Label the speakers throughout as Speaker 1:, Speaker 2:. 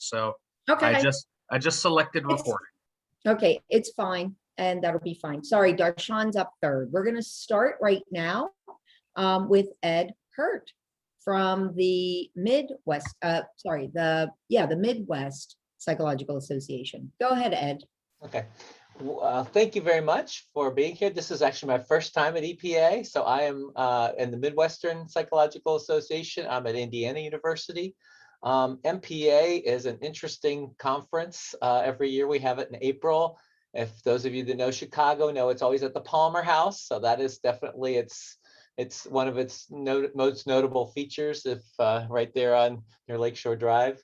Speaker 1: So
Speaker 2: Okay.
Speaker 1: I just selected recording.
Speaker 2: Okay, it's fine, and that'll be fine. Sorry, Darshan's up third. We're going to start right now with Ed Hurt from the Midwest, the Midwest Psychological Association. Go ahead, Ed.
Speaker 3: Okay. Thank you very much for being here. This is actually my first time at EPA. So I am in the Midwestern Psychological Association. I'm at Indiana University. MPA is an interesting conference. Every year we have it in April. If those of you that know Chicago know, it's always at the Palmer House. So that is definitely it's one of its most notable features, if right there on your Lakeshore Drive.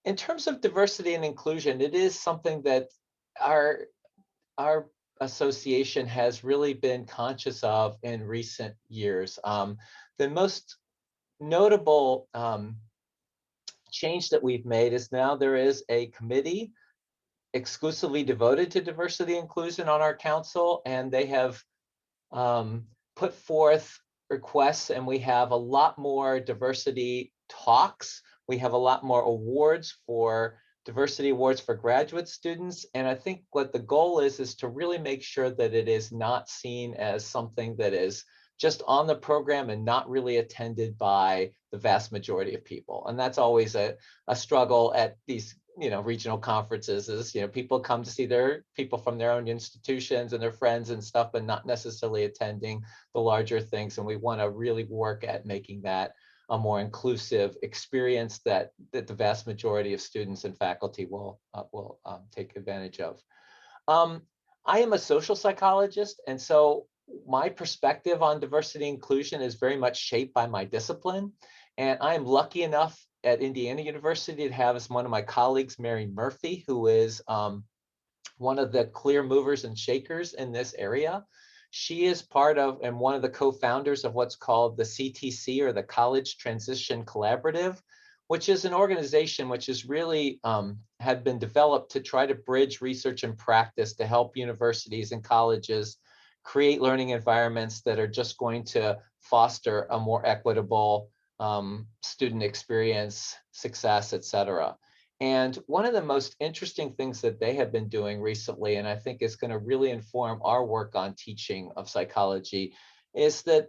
Speaker 3: In terms of diversity and inclusion, it is something that our association has really been conscious of in recent years. The most notable change that we've made is now there is a committee exclusively devoted to diversity and inclusion on our council, and they have put forth requests, and we have a lot more diversity talks. We have a lot more awards for diversity awards for graduate students. And I think what the goal is to really make sure that it is not seen as something that is just on the program and not really attended by the vast majority of people. And that's always a struggle at these regional conferences is, people come to see their people from their own institutions and their friends and stuff, but not necessarily attending the larger things. And we want to really work at making that a more inclusive experience that the vast majority of students and faculty will take advantage of. I am a social psychologist, and so my perspective on diversity and inclusion is very much shaped by my discipline. And I am lucky enough at Indiana University to have as one of my colleagues, Mary Murphy, who is one of the clear movers and shakers in this area. She is part of and one of the co-founders of what's called the CTC, or the College Transition Collaborative, which is an organization which is really had been developed to try to bridge research and practice to help universities and colleges create learning environments that are just going to foster a more equitable student experience, success, et cetera. And one of the most interesting things that they have been doing recently, and I think is going to really inform our work on teaching of psychology, is that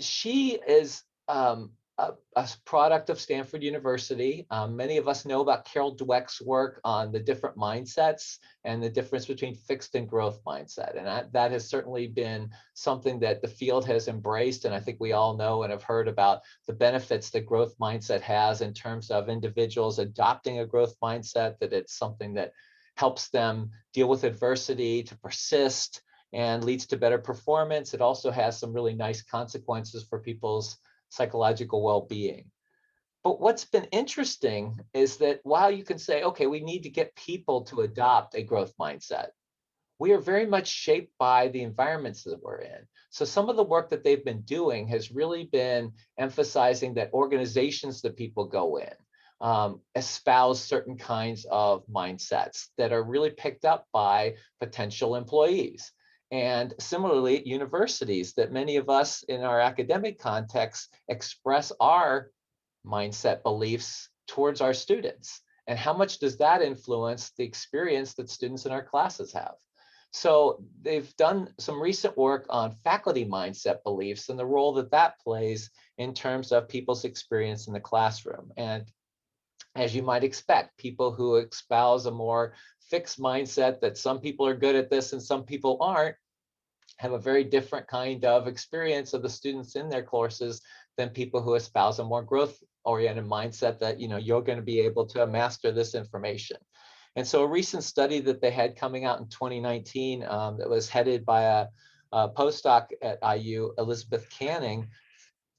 Speaker 3: she is a product of Stanford University. Many of us know about Carol Dweck's work on the different mindsets and the difference between fixed and growth mindset. And that has certainly been something that the field has embraced. And I think we all know and have heard about the benefits that growth mindset has in terms of individuals adopting a growth mindset, that it's something that helps them deal with adversity, to persist, and leads to better performance. It also has some really nice consequences for people's psychological well-being. But what's been interesting is that while you can say, okay, we need to get people to adopt a growth mindset, we are very much shaped by the environments that we're in. So some of the work that they've been doing has really been emphasizing that organizations that people go in espouse certain kinds of mindsets that are really picked up by potential employees. And similarly, at universities, that many of us in our academic context express our mindset beliefs towards our students. And how much does that influence the experience that students in our classes have? So they've done some recent work on faculty mindset beliefs and the role that that plays in terms of people's experience in the classroom. And as you might expect, people who espouse a more fixed mindset that some people are good at this and some people aren't, have a very different kind of experience of the students in their courses than people who espouse a more growth-oriented mindset that, you're going to be able to master this information. And so a recent study that they had coming out in 2019 that was headed by a postdoc at IU, Elizabeth Canning,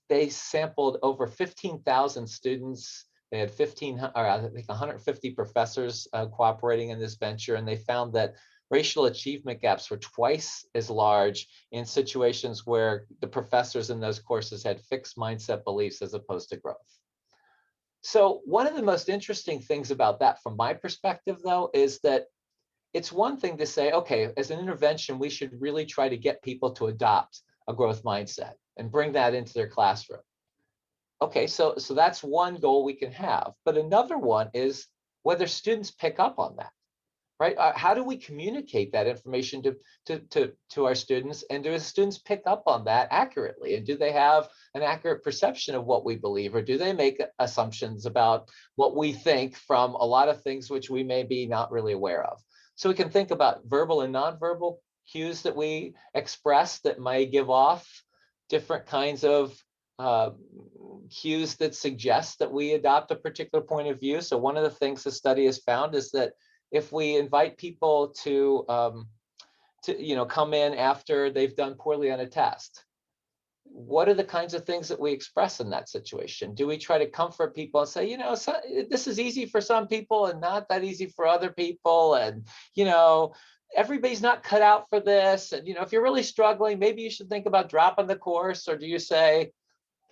Speaker 3: they sampled over 15,000 students. They had 150 professors cooperating in this venture, and they found that racial achievement gaps were twice as large in situations where the professors in those courses had fixed mindset beliefs as opposed to growth. So one of the most interesting things about that from my perspective, though, is that it's one thing to say, okay, as an intervention, we should really try to get people to adopt a growth mindset and bring that into their classroom. Okay, so that's one goal we can have, but another one is whether students pick up on that, right? How do we communicate that information to our students, and do the students pick up on that accurately? And do they have an accurate perception of what we believe, or do they make assumptions about what we think from a lot of things which we may be not really aware of? So we can think about verbal and nonverbal cues that we express that may give off different kinds of uh, cues that suggest that we adopt a particular point of view. So one of the things the study has found is that if we invite people to come in after they've done poorly on a test, what are the kinds of things that we express in that situation? Do we try to comfort people and say, this is easy for some people and not that easy for other people, and everybody's not cut out for this, and if you're really struggling, maybe you should think about dropping the course? Or do you say,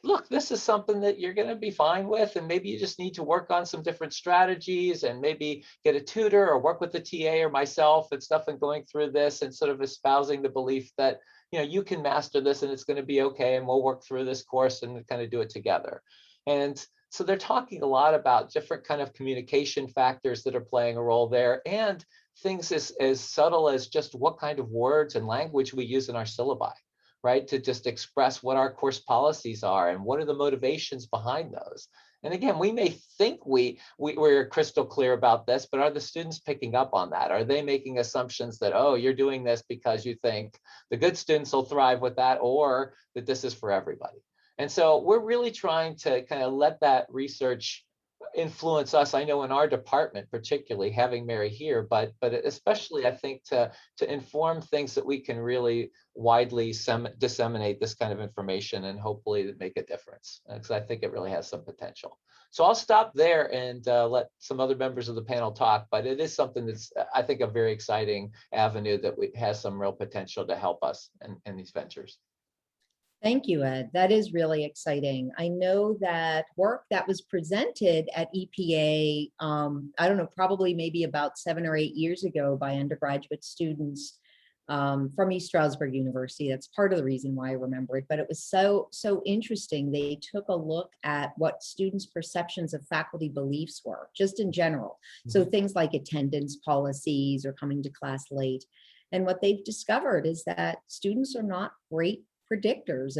Speaker 3: look, this is something that you're going to be fine with, and maybe you just need to work on some different strategies, and maybe get a tutor or work with the TA or myself and stuff, and going through this and sort of espousing the belief that you can master this and it's going to be okay, and we'll work through this course and kind of do it together. And so they're talking a lot about different kind of communication factors that are playing a role there, and things as subtle as just what kind of words and language we use in our syllabi, right? To just express what our course policies are and what are the motivations behind those. And again, we may think we're crystal clear about this, but are the students picking up on that? Are they making assumptions that, oh, you're doing this because you think the good students will thrive with that, or that this is for everybody? And so we're really trying to kind of let that research influence us. I know in our department, particularly having Mary here, but especially I think to inform things that we can really widely disseminate this kind of information, and hopefully make a difference, because I think it really has some potential. So I'll stop there and let some other members of the panel talk, but it is something that's, I think, a very exciting avenue that has some real potential to help us in these ventures.
Speaker 2: Thank you, Ed. That is really exciting. I know that work that was presented at EPA, I don't know, probably maybe about 7 or 8 years ago by undergraduate students from East Stroudsburg University. That's part of the reason why I remember it, but it was so interesting. They took a look at what students' perceptions of faculty beliefs were, just in general. So things like attendance policies or coming to class late. And what they've discovered is that students are not great predictors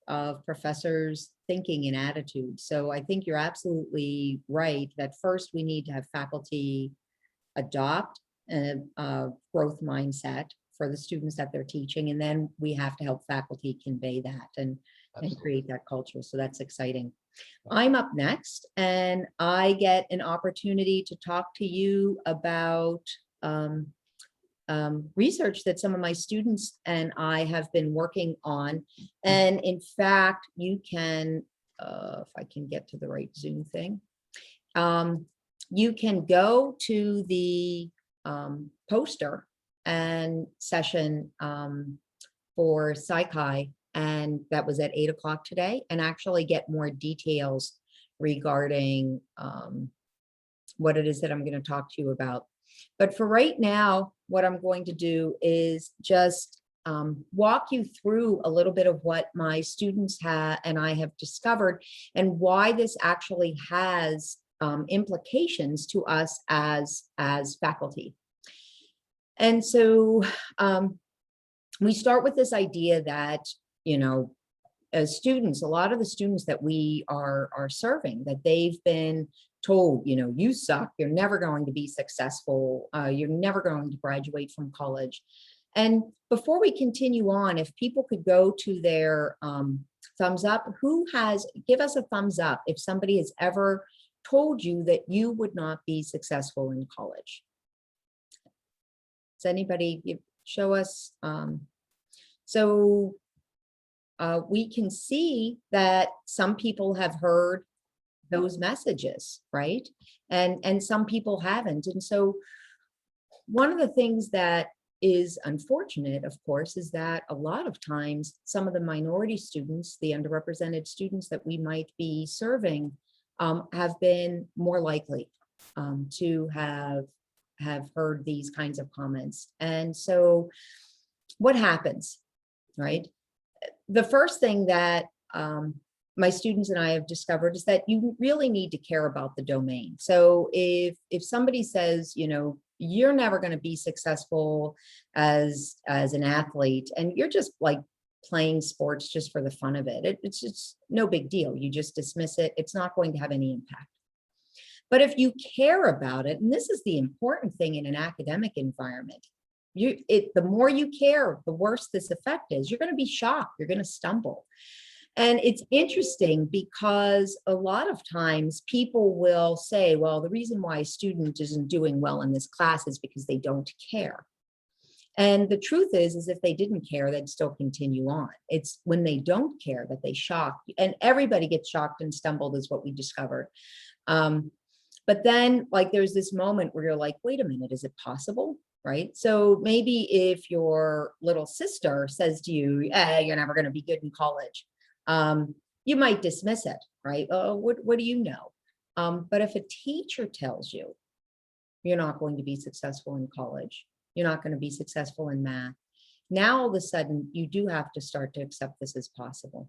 Speaker 2: of professors' thinking and attitude. So I think you're absolutely right that first we need to have faculty adopt a growth mindset for the students that they're teaching, and then we have to help faculty convey that and create that culture. So that's exciting. I'm up next, and I get an opportunity to talk to you about research that some of my students and I have been working on. And in fact, you can, if I can get to the right Zoom thing, you can go to the poster and session for Psychi, and that was at 8 o'clock today, and actually get more details regarding what it is that I'm going to talk to you about. But for right now, what I'm going to do is just walk you through a little bit of what my students and I have discovered, and why this actually has implications to us as faculty. And so we start with this idea that, as students, a lot of the students that we are serving, that they've been told, you suck, you're never going to be successful, you're never going to graduate from college. And before we continue on, if people could go to their thumbs up, give us a thumbs up if somebody has ever told you that you would not be successful in college. Does anybody show us? So we can see that some people have heard those messages, right? And some people haven't. And so one of the things that is unfortunate, of course, is that a lot of times some of the minority students, the underrepresented students that we might be serving, have been more likely to have heard these kinds of comments. And so what happens, right? The first thing that my students and I have discovered is that you really need to care about the domain. So if somebody says, you know, you're never going to be successful as an athlete, and you're just like playing sports just for the fun of it, it's just no big deal. You just dismiss it. It's not going to have any impact. But if you care about it, and this is the important thing in an academic environment, the more you care, the worse this effect is. You're going to be shocked. You're going to stumble. And it's interesting because a lot of times people will say, well, the reason why a student isn't doing well in this class is because they don't care. And the truth is if they didn't care, they'd still continue on. It's when they don't care that they shock, and everybody gets shocked and stumbled is what we discovered. But then like there's this moment where you're like, wait a minute, is it possible? Right? So maybe if your little sister says to you, you're never going to be good in college, you might dismiss it, right? Oh, what do you know? But if a teacher tells you you're not going to be successful in college, you're not going to be successful in math, now all of a sudden you do have to start to accept this as possible.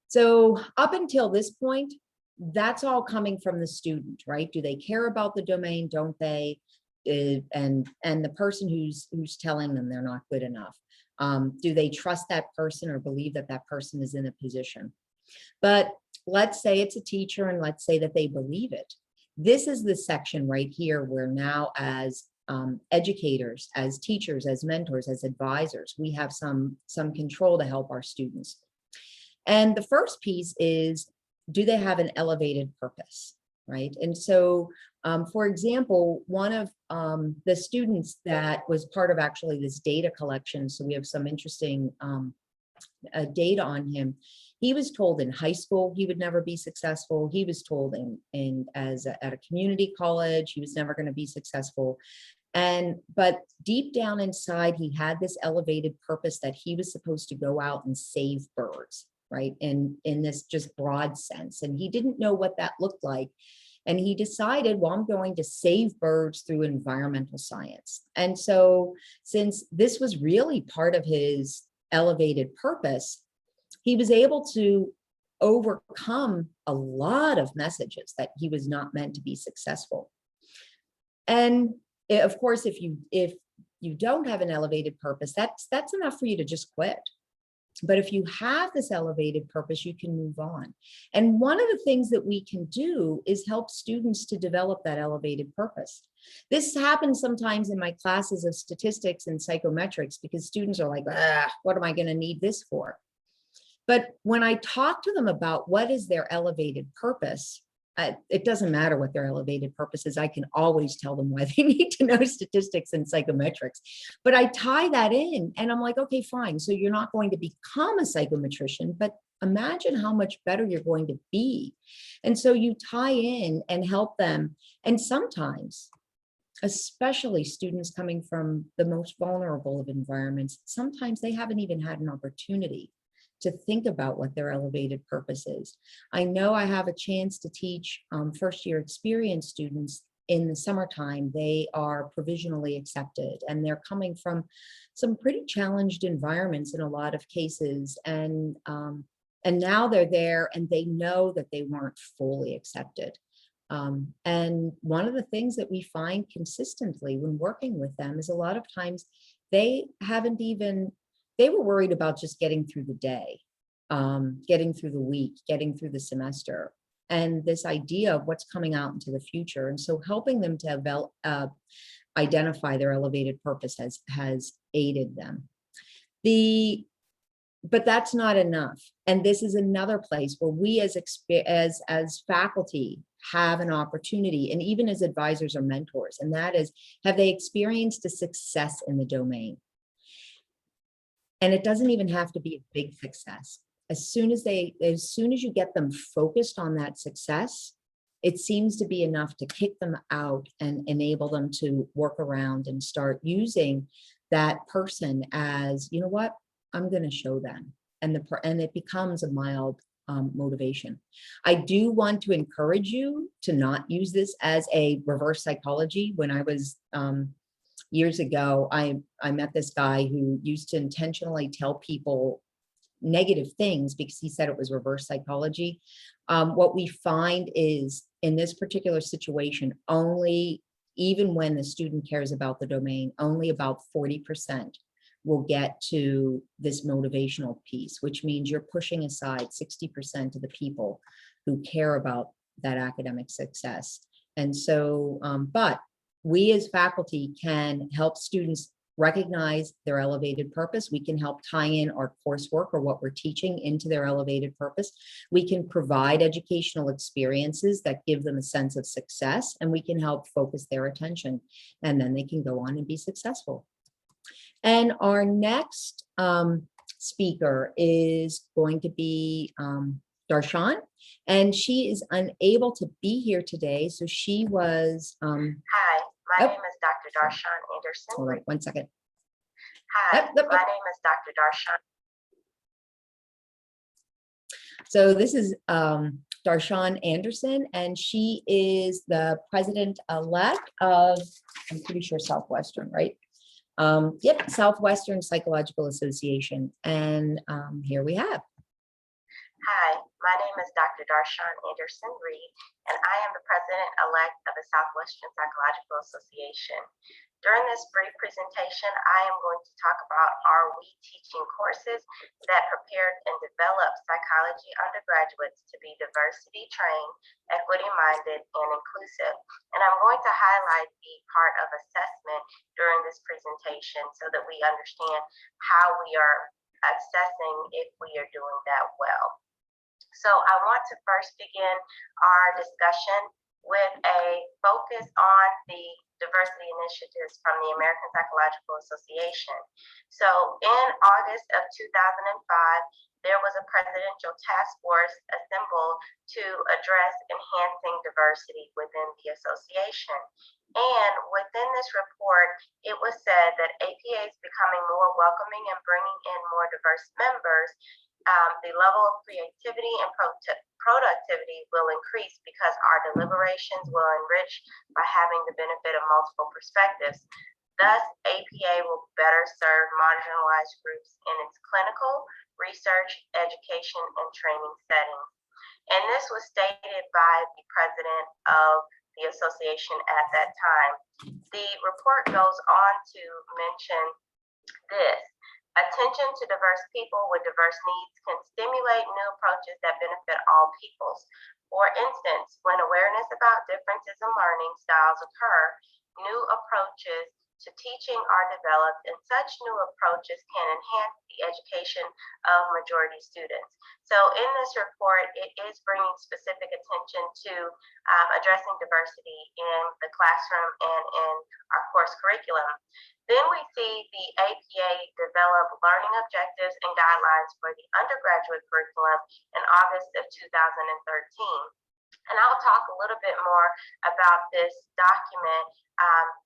Speaker 2: So up until this point, that's all coming from the student, right? Do they care about the domain? Don't they? And the person who's telling them they're not good enough. Do they trust that person or believe that that person is in a position? But let's say it's a teacher and let's say that they believe it. This is the section right here where now as educators, as teachers, as mentors, as advisors, we have some control to help our students. And the first piece is, do they have an elevated purpose, right? And so, for example, one of the students that was part of actually this data collection, so we have some interesting data on him. He was told in high school he would never be successful. He was told at a community college he was never going to be successful. But deep down inside, he had this elevated purpose that he was supposed to go out and save birds, right? In this just broad sense. And he didn't know what that looked like. And he decided, well, I'm going to save birds through environmental science. And so since this was really part of his elevated purpose, he was able to overcome a lot of messages that he was not meant to be successful. And of course, if you don't have an elevated purpose, that's enough for you to just quit. But if you have this elevated purpose, you can move on. And one of the things that we can do is help students to develop that elevated purpose. This happens sometimes in my classes of statistics and psychometrics because students are like, what am I going to need this for? But when I talk to them about what is their elevated purpose, it doesn't matter what their elevated purpose is. I can always tell them why they need to know statistics and psychometrics. But I tie that in and I'm like, okay, fine. So you're not going to become a psychometrician, but imagine how much better you're going to be. And so you tie in and help them. And sometimes, especially students coming from the most vulnerable of environments, sometimes they haven't even had an opportunity to think about what their elevated purpose is. I know I have a chance to teach first-year experience students in the summertime. They are provisionally accepted and they're coming from some pretty challenged environments in a lot of cases. And now they're there and they know that they weren't fully accepted. And one of the things that we find consistently when working with them is a lot of times they were worried about just getting through the day, getting through the week, getting through the semester, and this idea of what's coming out into the future. And so helping them to identify their elevated purpose has aided them. But that's not enough. And this is another place where we as faculty have an opportunity, and even as advisors or mentors, and that is, have they experienced a success in the domain? And it doesn't even have to be a big success. As soon as you get them focused on that success, it seems to be enough to kick them out and enable them to work around and start using that person as, you know what, I'm going to show them. And it becomes a mild motivation. I do want to encourage you to not use this as a reverse psychology. When I was years ago, I met this guy who used to intentionally tell people negative things because he said it was reverse psychology. What we find is in this particular situation, only, even when the student cares about the domain, only about 40% will get to this motivational piece, which means you're pushing aside 60% of the people who care about that academic success. And so, but we as faculty can help students recognize their elevated purpose. We can help tie in our coursework or what we're teaching into their elevated purpose. We can provide educational experiences that give them a sense of success, and we can help focus their attention, and then they can go on and be successful. And our next speaker is going to be Darshan, and she is unable to be here today. So she was.
Speaker 4: Hi, my name is Dr. Darshan Anderson.
Speaker 2: All right, one second.
Speaker 4: Hi, my name is Dr. Darshan.
Speaker 2: So this is Darshan Anderson, and she is the president-elect of, I'm pretty sure Southwestern, right? Yep, Southwestern Psychological Association. And here we have.
Speaker 4: Hi, my name is Dr. Darshan Anderson Reed, and I am the president-elect of the Southwestern Psychological Association. During this brief presentation, I am going to talk about our we teaching courses that prepared and developed psychology undergraduates to be diversity trained, equity minded, and inclusive. And I'm going to highlight the part of assessment during this presentation so that we understand how we are assessing if we are doing that well. So I want to first begin our discussion with a focus on the diversity initiatives from the American Psychological Association. So in August of 2005, there was a presidential task force assembled to address enhancing diversity within the association. And within this report, it was said that APA is becoming more welcoming and bringing in more diverse members. The level of creativity and productivity will increase because our deliberations will enrich by having the benefit of multiple perspectives. Thus, APA will better serve marginalized groups in its clinical, research, education, and training settings. And this was stated by the president of the association at that time. The report goes on to mention this. Attention to diverse people with diverse needs can stimulate new approaches that benefit all peoples. For instance, when awareness about differences in learning styles occur, new approaches to teaching are developed, and such new approaches can enhance the education of majority students. So in this report, it is bringing specific attention to addressing diversity in the classroom and in our course curriculum. Then we see the APA develop learning objectives and guidelines for the undergraduate curriculum in August of 2013. And I'll talk a little bit more about this document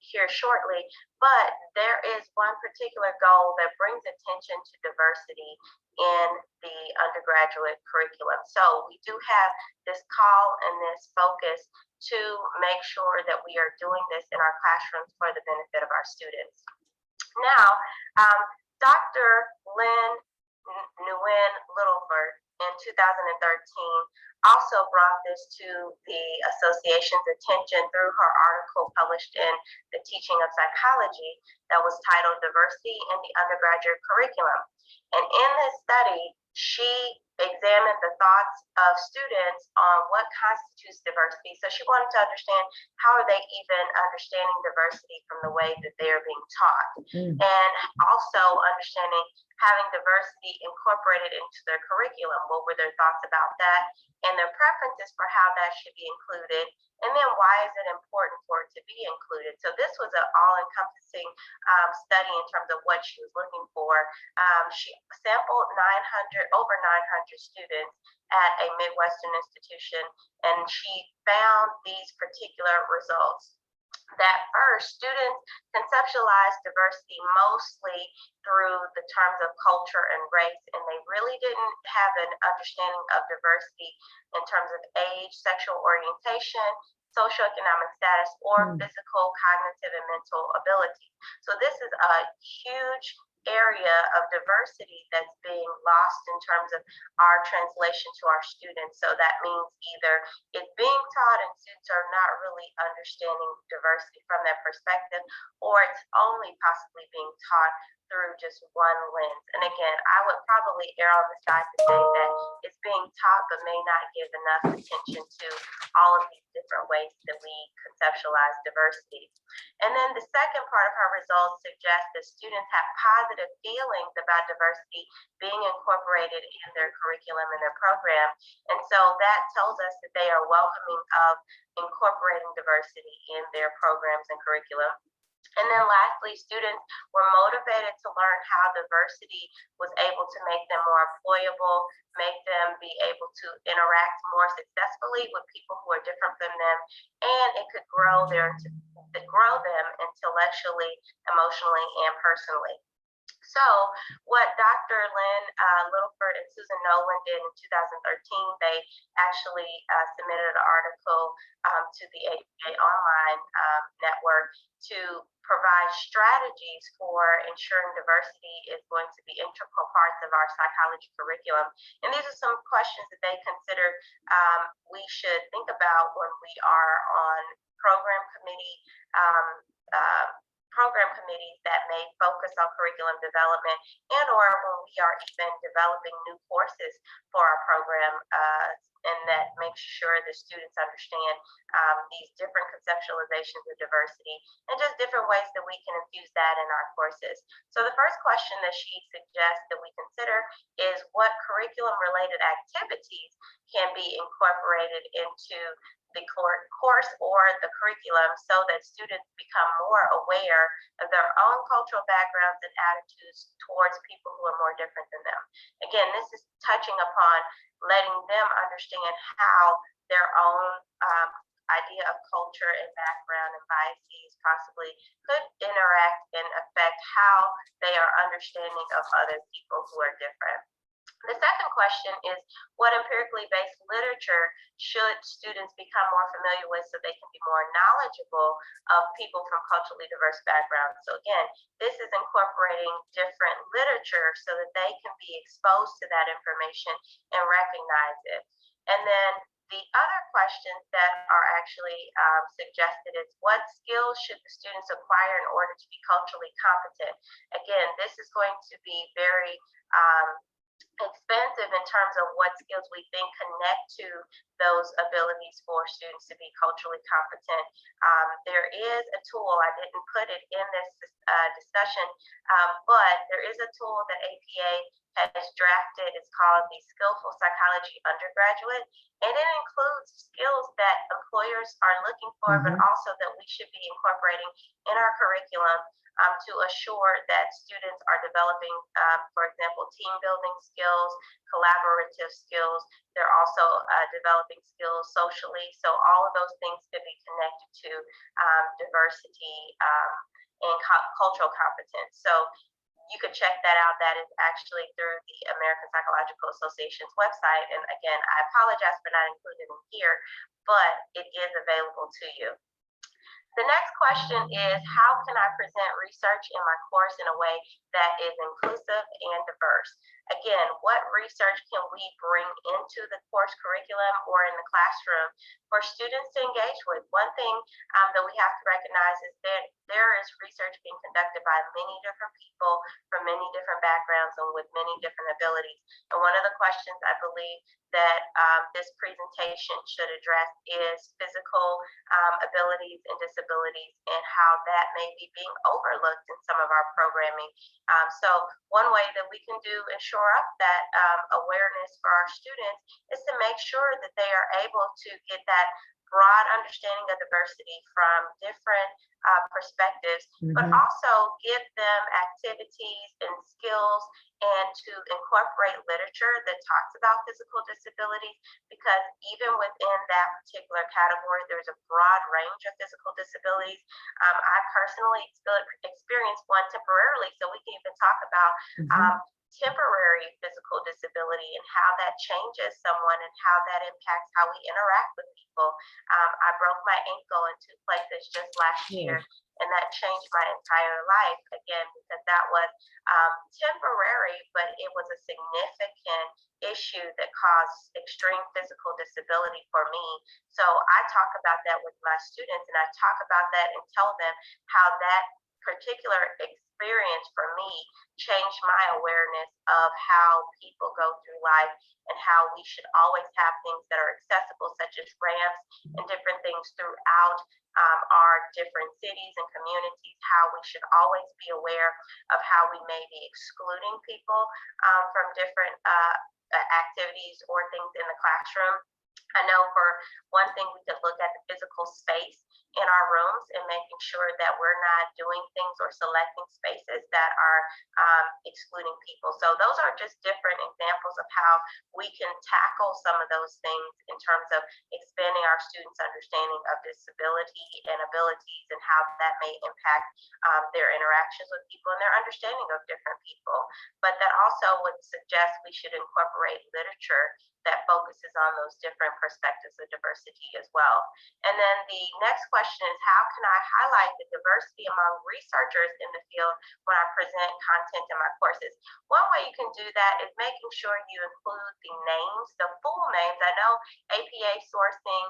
Speaker 4: here shortly, but there is one particular goal that brings attention to diversity in the undergraduate curriculum. So we do have this call and this focus to make sure that we are doing this in our classrooms for the benefit of our students. Now, Dr. Lynn Nguyen Littleford in 2013 also brought this to the association's attention through her article published in the Teaching of Psychology that was titled Diversity in the Undergraduate Curriculum. And in this study, she examined the thoughts of students on what constitutes diversity. So she wanted to understand how are they even understanding diversity from the way that they are being taught. And also understanding having diversity incorporated into their curriculum. What were their thoughts about that and their preferences for how that should be included? And then why is it important for it to be included? So this was an all-encompassing study in terms of what she was looking for. She sampled over 900 students at a Midwestern institution, and she found these particular results. That first, students conceptualized diversity mostly through the terms of culture and race, and they really didn't have an understanding of diversity in terms of age, sexual orientation, socioeconomic status, or physical, cognitive, and mental ability. So this is a huge area of diversity that's being lost in terms of our translation to our students. So that means either it's being taught and students are not really understanding diversity from that perspective, or it's only possibly being taught through just one lens. And again, I would probably err on the side to say that it's being taught but may not give enough attention to all of these different ways that we conceptualize diversity. And then the second part of her results suggests that students have positive feelings about diversity being incorporated in their curriculum and their program. And so that tells us that they are welcoming of incorporating diversity in their programs and curriculum. And then lastly, students were motivated to learn how diversity was able to make them more employable, make them be able to interact more successfully with people who are different from them, and it could grow them intellectually, emotionally, and personally. So what Dr. Lynn Littleford and Susan Nolan did in 2013, they actually submitted an article to the EPA online network to provide strategies for ensuring diversity is going to be integral parts of our psychology curriculum. And these are some questions that they considered we should think about when we are on program committees that may focus on curriculum development, and or when we are even developing new courses for our program, and that makes sure the students understand these different conceptualizations of diversity and just different ways that we can infuse that in our courses. So the first question that she suggests that we consider is what curriculum related activities can be incorporated into the course or the curriculum so that students become more aware of their own cultural backgrounds and attitudes towards people who are more different than them. Again, this is touching upon letting them understand how their own idea of culture and background and biases possibly could interact and affect how they are understanding of other people who are different. The second question is, what empirically based literature should students become more familiar with so they can be more knowledgeable of people from culturally diverse backgrounds? So again, this is incorporating different literature so that they can be exposed to that information and recognize it. And then the other questions that are actually suggested is, what skills should the students acquire in order to be culturally competent? Again, this is going to be very expensive in terms of what skills we think connect to those abilities for students to be culturally competent. There is a tool, I didn't put it in this discussion, but there is a tool that APA has drafted. It's called the Skillful Psychology Undergraduate, and it includes skills that employers are looking for, but also that we should be incorporating in our curriculum to assure that students are developing, for example, team building skills, collaborative skills. They're also developing skills socially. So all of those things could be connected to diversity and cultural competence. So you could check that out. That is actually through the American Psychological Association's website. And again, I apologize for not including it here, but it is available to you. The next question is, how can I present research in my course in a way that is inclusive and diverse? Again, what research can we bring into the course curriculum or in the classroom for students to engage with? One thing that we have to recognize is that there is research being conducted by many different people from many different backgrounds and with many different abilities. And one of the questions I believe that this presentation should address is physical abilities and disabilities and how that may be being overlooked in some of our programming. So one way that we can do and shore up that awareness for our students is to make sure that they are able to get that broad understanding of diversity from different perspectives, but also give them activities and skills and to incorporate literature that talks about physical disabilities, because even within that particular category, there's a broad range of physical disabilities. I personally experienced one temporarily, so we can even talk about temporary physical disability and how that changes someone and how that impacts how we interact with people. I broke my ankle in 2 places just last year, and that changed my entire life again, because that was temporary, but it was a significant issue that caused extreme physical disability for me. So I talk about that with my students, and I talk about that and tell them how that particular experience for me changed my awareness of how people go through life and how we should always have things that are accessible, such as ramps and different things throughout our different cities and communities, how we should always be aware of how we may be excluding people from different activities or things in the classroom. I know for one thing, we could look at the physical space in our rooms and making sure that we're not doing things or selecting spaces that are excluding people. So those are just different examples of how we can tackle some of those things in terms of expanding our students' understanding of disability and abilities and how that may impact their interactions with people and their understanding of different people. But that also would suggest we should incorporate literature that focuses on those different perspectives of diversity as well. And then the next question is, how can I highlight the diversity among researchers in the field when I present content in my courses? One way you can do that is making sure you include the names, the full names. I know APA sourcing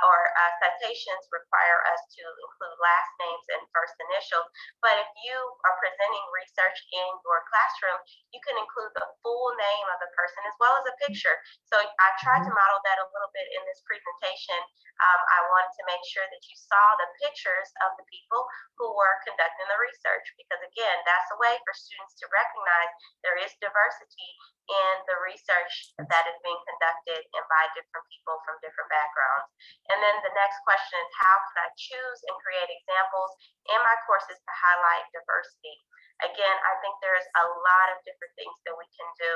Speaker 4: or citations require us to include last names and first initials, but if you are presenting research in your classroom, you can include the full name of the person as well as a picture. So I tried to model that a little bit in this presentation. I wanted to make sure that you saw the pictures of the people who were conducting the research, because again, that's a way for students to recognize there is diversity in the research that is being conducted and by different people from different backgrounds. And then the next question is, how can I choose and create examples in my courses to highlight diversity? Again, I think there's a lot of different things that we can do,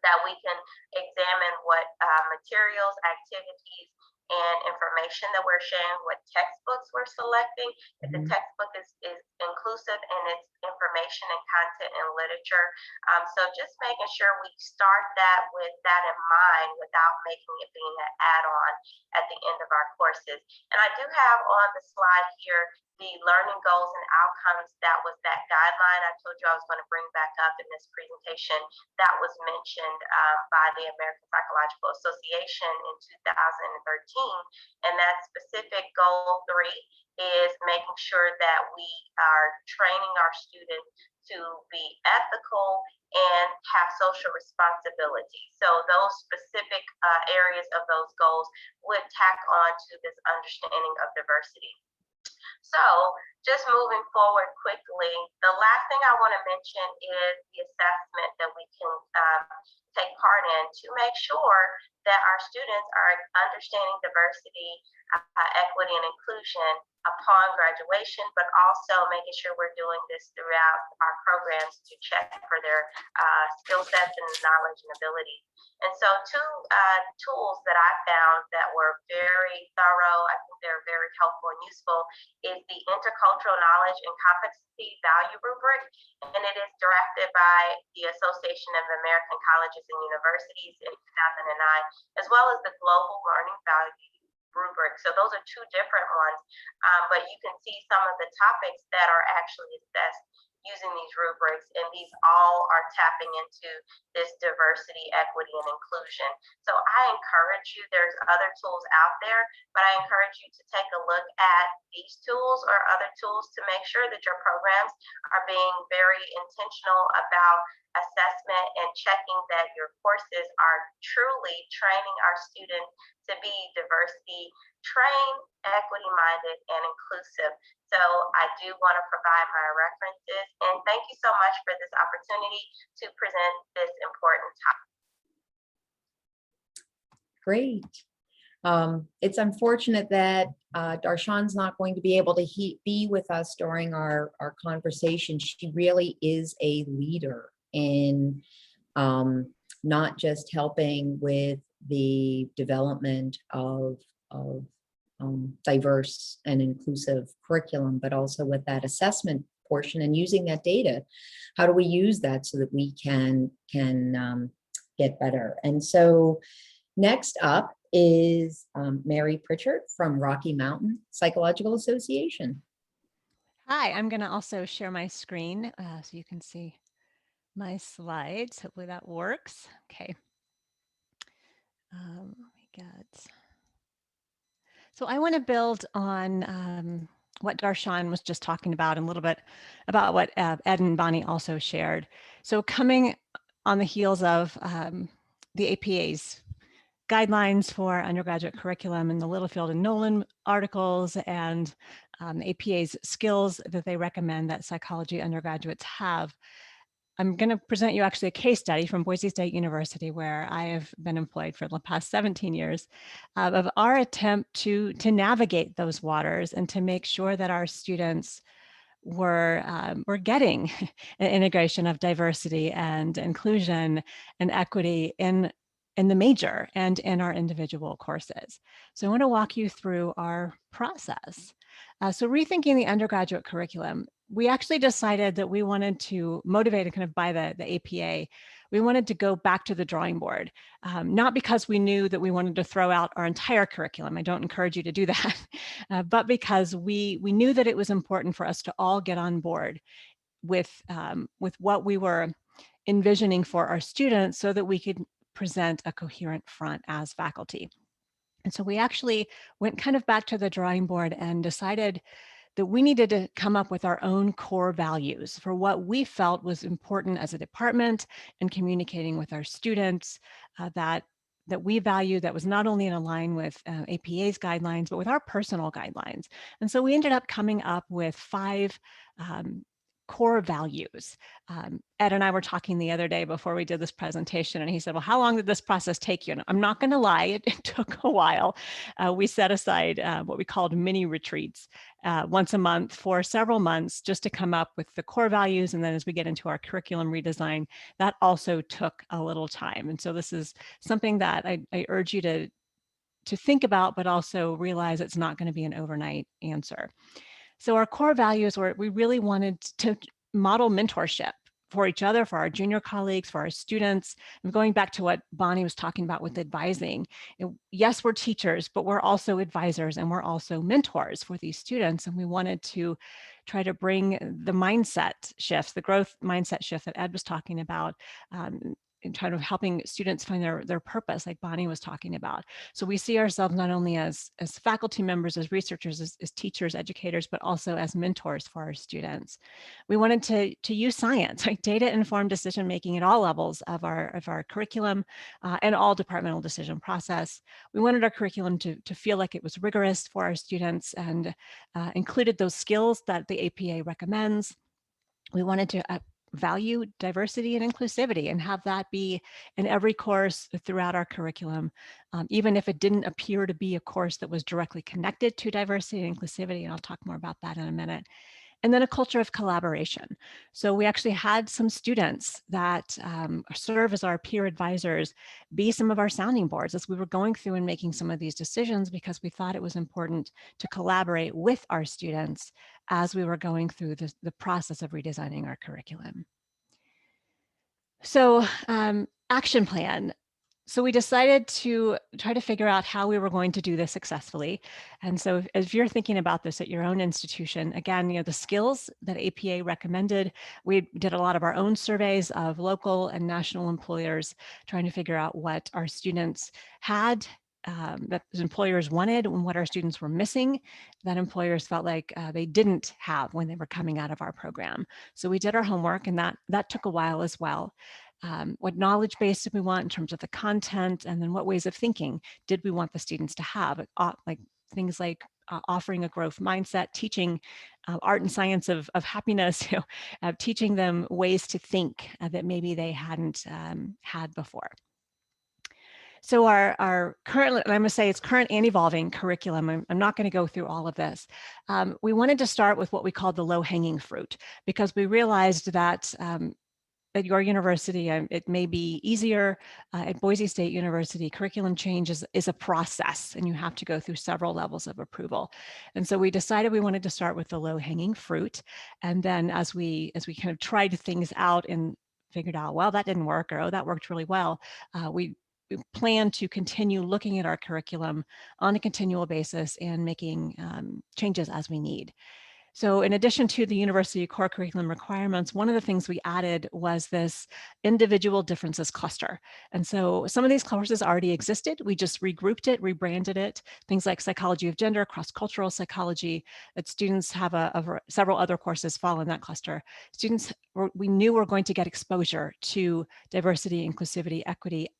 Speaker 4: that we can examine what materials, activities, and information that we're sharing, what textbooks we're selecting, if the textbook is inclusive in its information and content and literature. So just making sure we start that with that in mind without making it being an add-on at the end of our courses. And I do have on the slide here the learning goals and outcomes. That was that guideline I told you I was going to bring back up in this presentation that was mentioned by the American Psychological Association in 2013. And that specific goal 3 is making sure that we are training our students to be ethical and have social responsibility. So those specific areas of those goals would tack on to this understanding of diversity. So just moving forward quickly, the last thing I want to mention is the assessment that we can take part in to make sure that our students are understanding diversity, equity, and inclusion upon graduation, but also making sure we're doing this throughout our programs to check for their skill sets and knowledge and ability. And so 2 tools that I found that were very thorough, I think they're very helpful and useful, is the Intercultural Knowledge and Competency Value Rubric, and it is drafted by the Association of American Colleges and Universities in 2009, as well as the Global Learning Value Rubric. So those are 2 different ones, but you can see some of the topics that are actually assessed using these rubrics, and these all are tapping into this diversity, equity, and inclusion. So I encourage you, there's other tools out there, but I encourage you to take a look at these tools or other tools to make sure that your programs are being very intentional about assessment and checking that your courses are truly training our students to be diversity trained, equity-minded, and inclusive. So I do want to provide my references, and thank you so much for this opportunity to present this important topic.
Speaker 2: Great. It's unfortunate that Darshan's not going to be able to be with us during our conversation. She really is a leader in not just helping with the development of diverse and inclusive curriculum, but also with that assessment portion and using that data. How do we use that so that we can get better? And so next up is Mary Pritchard from Rocky Mountain Psychological Association.
Speaker 5: Hi, I'm going to also share my screen so you can see my slides. Hopefully that works. Okay. So I want to build on what Darshan was just talking about, and a little bit about what Ed and Bonnie also shared. So coming on the heels of the APA's guidelines for undergraduate curriculum and the Littlefield and Nolan articles, and APA's skills that they recommend that psychology undergraduates have, I'm going to present you actually a case study from Boise State University, where I have been employed for the past 17 years, of our attempt to navigate those waters and to make sure that our students were getting an integration of diversity and inclusion and equity in the major and in our individual courses. So I want to walk you through our process. So rethinking the undergraduate curriculum, we actually decided that we wanted to motivate and kind of by the APA, we wanted to go back to the drawing board, not because we knew that we wanted to throw out our entire curriculum. I don't encourage you to do that, but because we knew that it was important for us to all get on board with what we were envisioning for our students so that we could present a coherent front as faculty. And so we actually went kind of back to the drawing board and decided that we needed to come up with our own core values for what we felt was important as a department and communicating with our students that we value, that was not only in line with APA's guidelines, but with our personal guidelines. And so we ended up coming up with 5 core values. Ed and I were talking the other day before we did this presentation, and he said, well, how long did this process take you? And I'm not going to lie, it took a while. We set aside what we called mini retreats once a month for several months just to come up with the core values. And then as we get into our curriculum redesign, that also took a little time. And so this is something that I urge you to think about, but also realize it's not going to be an overnight answer. So our core values were, we really wanted to model mentorship for each other, for our junior colleagues, for our students. And going back to what Bonnie was talking about with advising, yes, we're teachers, but we're also advisors and we're also mentors for these students. And we wanted to try to bring the mindset shifts, the growth mindset shift that Ed was talking about, in kind of helping students find their purpose, like Bonnie was talking about. So we see ourselves not only as faculty members, as researchers, as teachers, educators, but also as mentors for our students. We wanted to use science, like data-informed decision-making at all levels of our curriculum and all departmental decision process. We wanted our curriculum to feel like it was rigorous for our students and included those skills that the APA recommends. We wanted to value diversity and inclusivity and have that be in every course throughout our curriculum, even if it didn't appear to be a course that was directly connected to diversity and inclusivity. And I'll talk more about that in a minute. And then a culture of collaboration. So we actually had some students that serve as our peer advisors be some of our sounding boards as we were going through and making some of these decisions, because we thought it was important to collaborate with our students as we were going through the process of redesigning our curriculum. So action plan. So we decided to try to figure out how we were going to do this successfully. And so if you're thinking about this at your own institution, again, the skills that APA recommended, we did a lot of our own surveys of local and national employers, trying to figure out what our students had, that employers wanted, and what our students were missing, that employers felt like they didn't have when they were coming out of our program. So we did our homework, and that took a while as well. What knowledge base did we want in terms of the content, and then what ways of thinking did we want the students to have, like things like offering a growth mindset, teaching art and science of happiness, teaching them ways to think that maybe they hadn't had before. So our current, and I'm going to say it's current and evolving curriculum, I'm not going to go through all of this. We wanted to start with what we called the low-hanging fruit, because we realized that at your university, it may be easier. At Boise State University, curriculum change is a process, and you have to go through several levels of approval. And so we decided we wanted to start with the low-hanging fruit. And then as we kind of tried things out and figured out, well, that didn't work, or oh, that worked really well, we plan to continue looking at our curriculum on a continual basis and making changes as we need. So in addition to the university core curriculum requirements, one of the things we added was this individual differences cluster. And so some of these courses already existed. We just regrouped it, rebranded it, things like psychology of gender, cross-cultural psychology, that students have several other courses fall in that cluster. Students, we knew were going to get exposure to diversity, inclusivity, equity,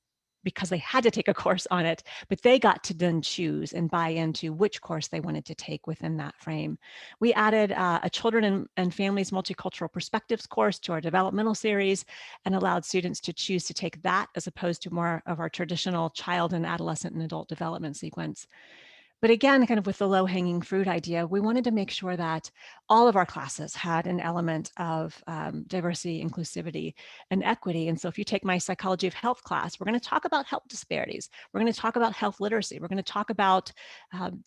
Speaker 5: because they had to take a course on it, but they got to then choose and buy into which course they wanted to take within that frame. We added a children and families multicultural perspectives course to our developmental series and allowed students to choose to take that as opposed to more of our traditional child and adolescent and adult development sequence. But again, kind of with the low-hanging fruit idea, we wanted to make sure that all of our classes had an element of diversity, inclusivity, and equity. And so if you take my psychology of health class, we're going to talk about health disparities. We're going to talk about health literacy. We're going to talk about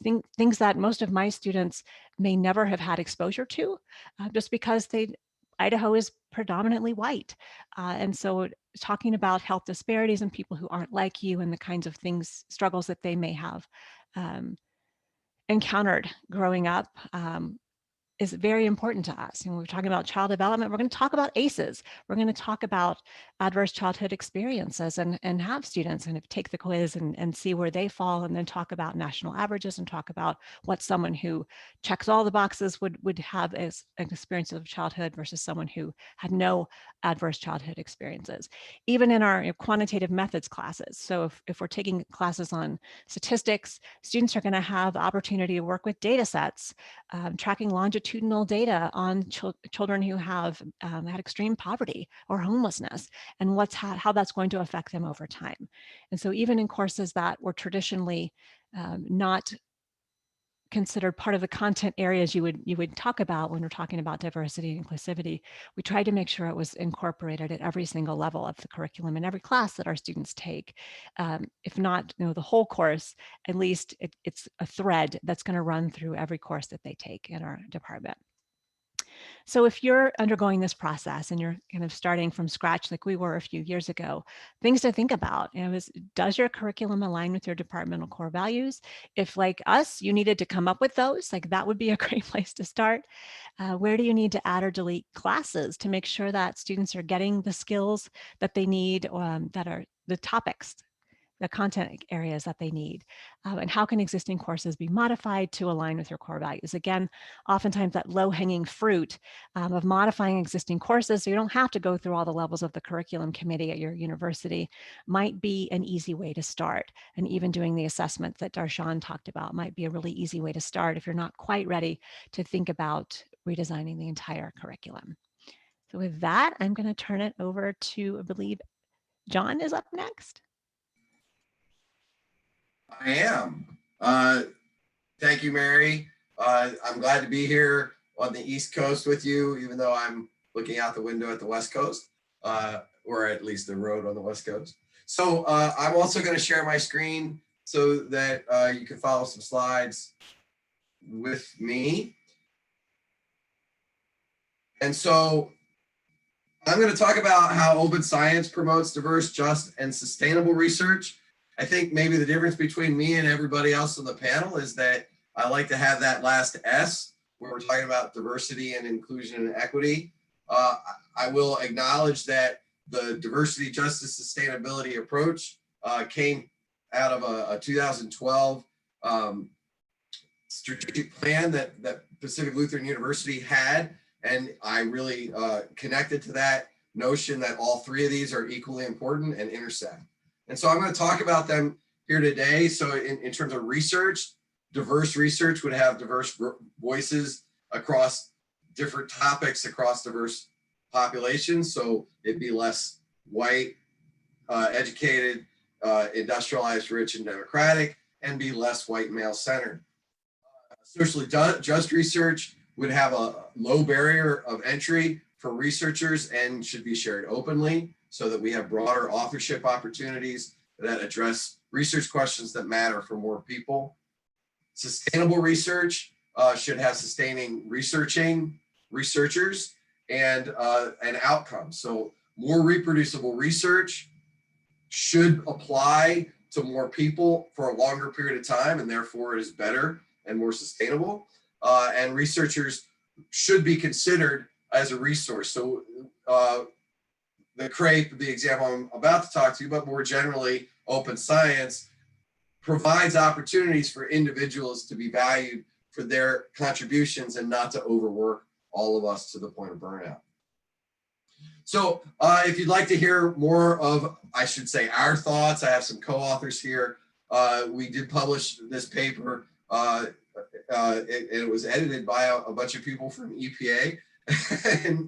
Speaker 5: things that most of my students may never have had exposure to just because Idaho is predominantly white. And so talking about health disparities and people who aren't like you and the kinds of things, struggles that they may have encountered growing up is very important to us. And we're talking about child development. We're going to talk about ACEs. We're going to talk about adverse childhood experiences and have students kind of take the quiz and see where they fall, and then talk about national averages and talk about what someone who checks all the boxes would have as an experience of childhood versus someone who had no adverse childhood experiences. Even in our quantitative methods classes. So if we're taking classes on statistics, students are going to have the opportunity to work with data sets, tracking longitudinal data on children who have had extreme poverty or homelessness, and how that's going to affect them over time. And so even in courses that were traditionally not considered part of the content areas you would talk about when we're talking about diversity and inclusivity, we tried to make sure it was incorporated at every single level of the curriculum in every class that our students take. If not, the whole course, at least it's a thread that's going to run through every course that they take in our department. So if you're undergoing this process and you're kind of starting from scratch like we were a few years ago, things to think about is, does your curriculum align with your departmental core values? If, like us, you needed to come up with those, like that would be a great place to start. Where do you need to add or delete classes to make sure that students are getting the skills that they need, that are the topics, the content areas that they need, and how can existing courses be modified to align with your core values? Again, oftentimes that low-hanging fruit of modifying existing courses, so you don't have to go through all the levels of the curriculum committee at your university, might be an easy way to start. And even doing the assessment that Darshan talked about might be a really easy way to start if you're not quite ready to think about redesigning the entire curriculum. So with that, I'm going to turn it over to, I believe, John is up next.
Speaker 6: I am. Thank you, Mary. I'm glad to be here on the East Coast with you, even though I'm looking out the window at the West Coast, or at least the road on the West Coast. So I'm also going to share my screen so that you can follow some slides with me. And so I'm going to talk about how open science promotes diverse, just, and sustainable research. I think maybe the difference between me and everybody else on the panel is that I like to have that last S, where we're talking about diversity and inclusion and equity. I will acknowledge that the diversity, justice, sustainability approach came out of a 2012 strategic plan that Pacific Lutheran University had. And I really connected to that notion that all three of these are equally important and intersect. And so I'm going to talk about them here today. So in terms of research, diverse research would have diverse voices across different topics, across diverse populations. So it'd be less white, educated, industrialized, rich, and democratic, and be less white male-centered. Socially just research would have a low barrier of entry for researchers and should be shared openly so that we have broader authorship opportunities that address research questions that matter for more people. Sustainable research should have sustaining researchers and outcomes. So more reproducible research should apply to more people for a longer period of time, and therefore it is better and more sustainable. And researchers should be considered as a resource. So the CRAPE, the example I'm about to talk to you, but more generally, open science provides opportunities for individuals to be valued for their contributions and not to overwork all of us to the point of burnout. So if you'd like to hear more of, I should say, our thoughts, I have some co-authors here. We did publish this paper, and it was edited by a bunch of people from EPA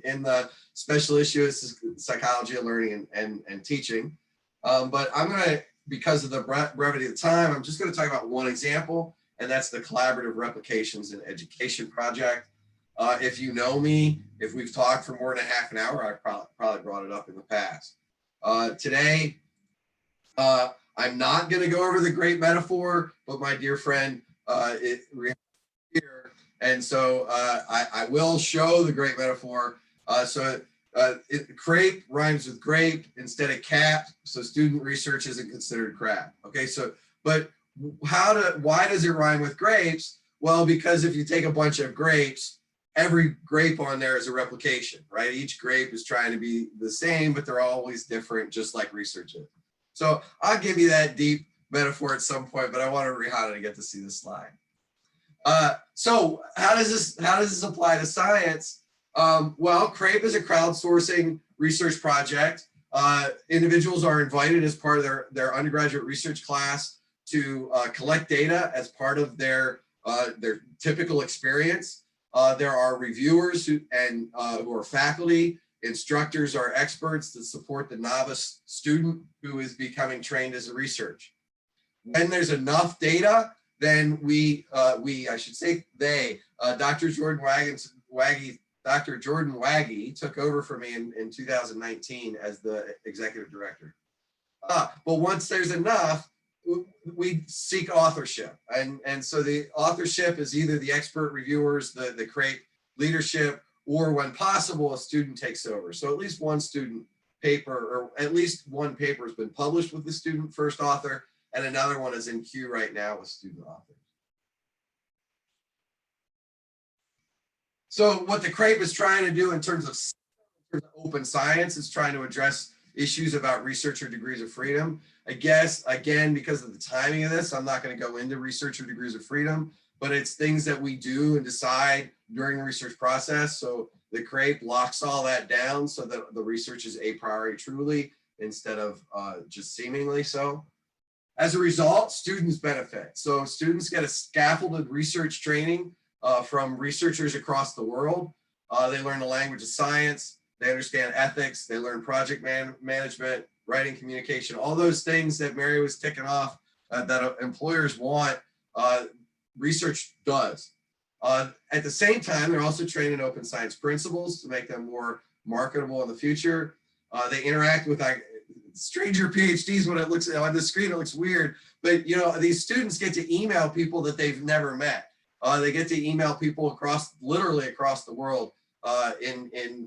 Speaker 6: in the special issue of psychology of learning and teaching. But I'm going to, because of the brevity of the time, I'm just going to talk about one example, and that's the Collaborative Replications in Education project. If you know me, if we've talked for more than a half an hour, I've probably brought it up in the past. Today, I'm not going to go over the great metaphor, but my dear friend is here. And so I will show the great metaphor. CRAPE rhymes with grape instead of cap, so student research isn't considered crap. Okay, so, but why does it rhyme with grapes? Well, because if you take a bunch of grapes, every grape on there is a replication, right? Each grape is trying to be the same, but they're always different, just like research is. So I'll give you that deep metaphor at some point, but I want Rihanna to get to see the slide. So how does this apply to science? Well, CRAPE is a crowdsourcing research project. Individuals are invited as part of their undergraduate research class to collect data as part of their typical experience. There are reviewers who are faculty, instructors are experts that support the novice student who is becoming trained as a researcher. When there's enough data, then I should say Dr. Jordan Waggy took over for me in 2019 as the executive director. But once there's enough, we seek authorship. And so the authorship is either the expert reviewers, the CRAPE leadership, or when possible, a student takes over. So at least one student paper, or at least one paper has been published with the student first author, and another one is in queue right now with student authors. So what the CRAPE is trying to do in terms of open science is trying to address issues about researcher degrees of freedom. I guess, again, because of the timing of this, I'm not going to go into researcher degrees of freedom, but it's things that we do and decide during the research process. So the CRAPE locks all that down so that the research is a priori truly instead of just seemingly so. As a result, students benefit. So students get a scaffolded research training from researchers across the world. They learn the language of science, they understand ethics, they learn project management, writing, communication, all those things that Mary was ticking off that employers want, research does. At the same time, they're also trained in open science principles to make them more marketable in the future. They interact with stranger PhDs. When it looks on the screen, it looks weird, but these students get to email people that they've never met. They get to email people literally across the world,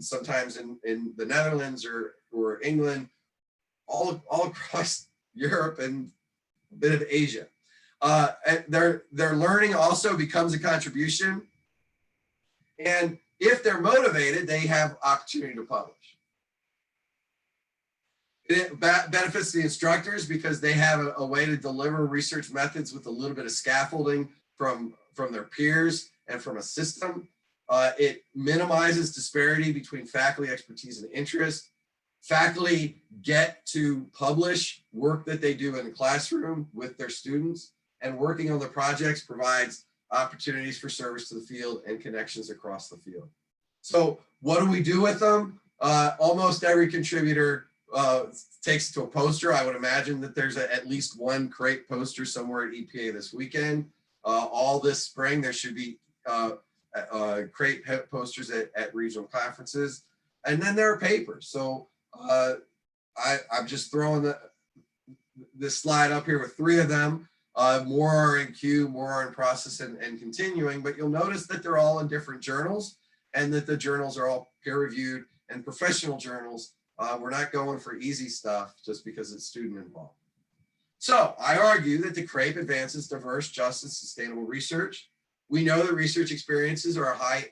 Speaker 6: sometimes in the Netherlands or England, all across Europe and a bit of Asia. Their learning also becomes a contribution. And if they're motivated, they have opportunity to publish. It benefits the instructors because they have a way to deliver research methods with a little bit of scaffolding from their peers and from a system. It minimizes disparity between faculty expertise and interest. Faculty get to publish work that they do in the classroom with their students, and working on the projects provides opportunities for service to the field and connections across the field. So what do we do with them? Almost every contributor takes it to a poster. I would imagine that there's at least one CRAPE poster somewhere at EPA this weekend. All this spring, there should be CRAPE posters at regional conferences. And then there are papers. So I'm just throwing this slide up here with 3 of them. More are in queue, more are in process and continuing, but you'll notice that they're all in different journals and that the journals are all peer reviewed and professional journals. We're not going for easy stuff just because it's student involved. So I argue that the CRAPE advances diverse, just, and sustainable research. We know that research experiences are a high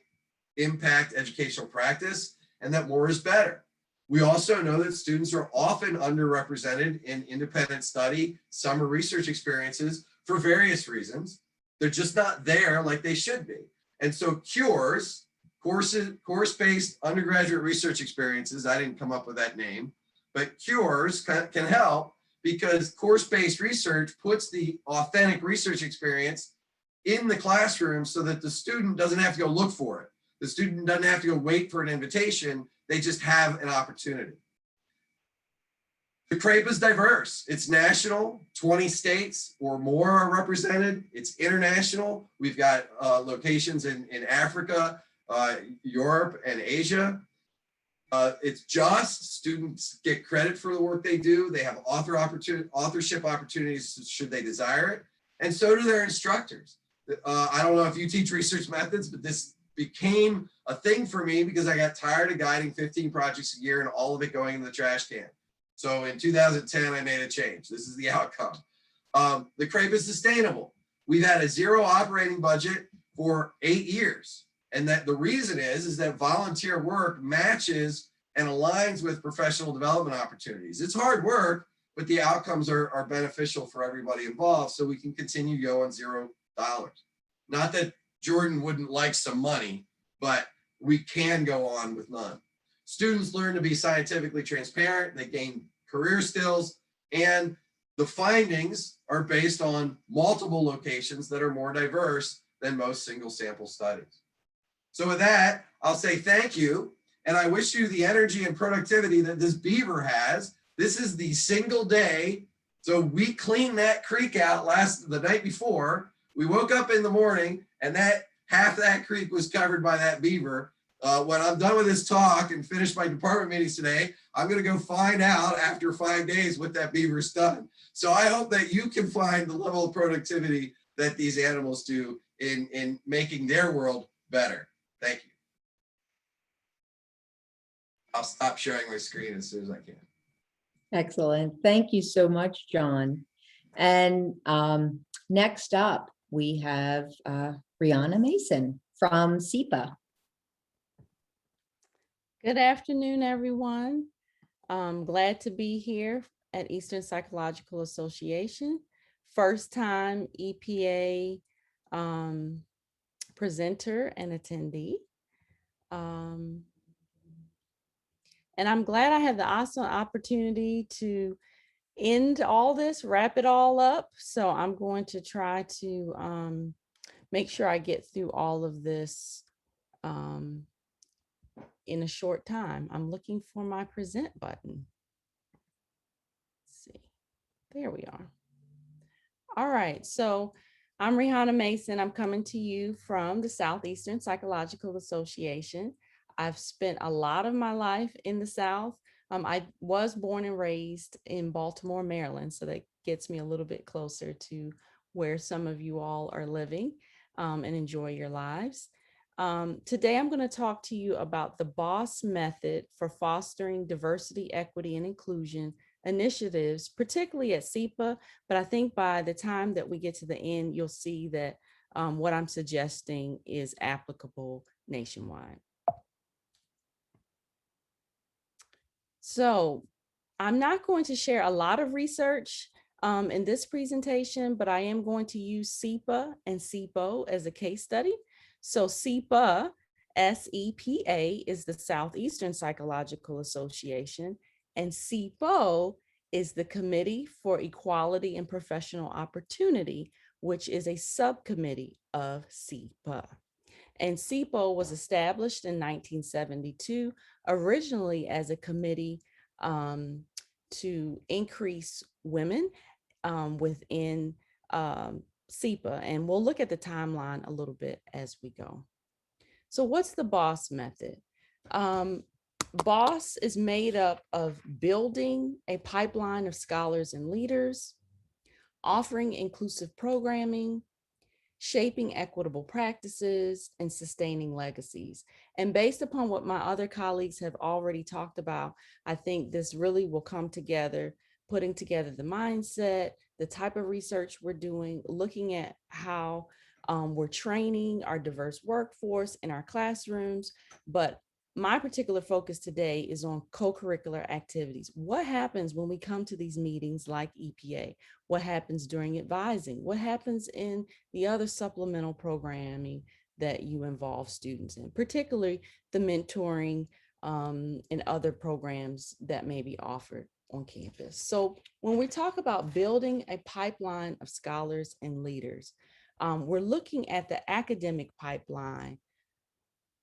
Speaker 6: impact educational practice and that more is better. We also know that students are often underrepresented in independent study, summer research experiences for various reasons. They're just not there like they should be. And so CURES, course-based undergraduate research experiences, I didn't come up with that name, but CURES can help because course-based research puts the authentic research experience in the classroom so that the student doesn't have to go look for it. The student doesn't have to go wait for an invitation. They just have an opportunity. The CRAPE is diverse. It's national, 20 states or more are represented. It's international. We've got locations in Africa, Europe, and Asia. It's just, students get credit for the work they do. They have authorship opportunities should they desire it. And so do their instructors. I don't know if you teach research methods, but this became a thing for me because I got tired of guiding 15 projects a year and all of it going in the trash can. So in 2010, I made a change. This is the outcome. The CRAPE is sustainable. We've had a 0 operating budget for 8 years. And that the reason is that volunteer work matches and aligns with professional development opportunities. It's hard work, but the outcomes are beneficial for everybody involved. So we can continue to go on $0. Not that Jordan wouldn't like some money, but we can go on with none. Students learn to be scientifically transparent, they gain career skills, and the findings are based on multiple locations that are more diverse than most single sample studies. So with that, I'll say thank you, and I wish you the energy and productivity that this beaver has. This is the single day, so we cleaned that creek out the night before. We woke up in the morning and that half that creek was covered by that beaver. When I'm done with this talk and finish my department meetings today, I'm going to go find out after 5 days what that beaver's done. So I hope that you can find the level of productivity that these animals do in making their world better. Thank you. I'll stop sharing my screen as soon as I can.
Speaker 2: Excellent. Thank you so much, John. And next up, we have Brianna Mason from SEPA.
Speaker 7: Good afternoon, everyone. I'm glad to be here at Eastern Psychological Association. First time EPA presenter and attendee. And I'm glad I had the awesome opportunity to end all this, wrap it all up. So I'm going to try to make sure I get through all of this in a short time. I'm looking for my present button. Let's see, there we are. All right, so I'm Rihanna Mason. I'm coming to you from the Southeastern Psychological Association. I've spent a lot of my life in the South. I was born and raised in Baltimore, Maryland, so that gets me a little bit closer to where some of you all are living and enjoy your lives. Today, I'm going to talk to you about the BOSS method for fostering diversity, equity, and inclusion initiatives, particularly at SEPA, but I think by the time that we get to the end, you'll see that what I'm suggesting is applicable nationwide. So I'm not going to share a lot of research in this presentation, but I am going to use SEPA and SEPO as a case study. So SEPA, S-E-P-A, is the Southeastern Psychological Association, and SEPO is the Committee for Equality and Professional Opportunity, which is a subcommittee of SEPA. And SEPO was established in 1972, originally as a committee to increase women within SEPA. And we'll look at the timeline a little bit as we go. So what's the BOSS method? BOSS is made up of building a pipeline of scholars and leaders, offering inclusive programming, shaping equitable practices, and sustaining legacies. And based upon what my other colleagues have already talked about, I think this really will come together, putting together the mindset, the type of research we're doing, looking at how we're training our diverse workforce in our classrooms. But my particular focus today is on co-curricular activities. What happens when we come to these meetings like EPA? What happens during advising? What happens in the other supplemental programming that you involve students in, particularly the mentoring and other programs that may be offered on campus? So when we talk about building a pipeline of scholars and leaders, we're looking at the academic pipeline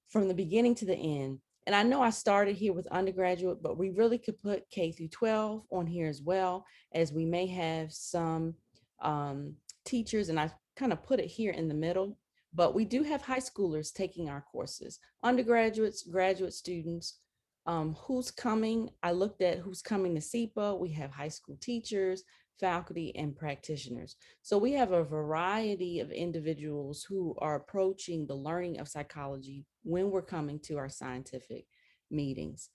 Speaker 7: from the beginning to the end. And I know I started here with undergraduate, but we really could put K through 12 on here as well, as we may have some teachers, and I kind of put it here in the middle, but we do have high schoolers taking our courses, undergraduates, graduate students. Who's coming? I looked at who's coming to SEPA. We have high school teachers, faculty, and practitioners. So we have a variety of individuals who are approaching the learning of psychology when we're coming to our scientific meetings.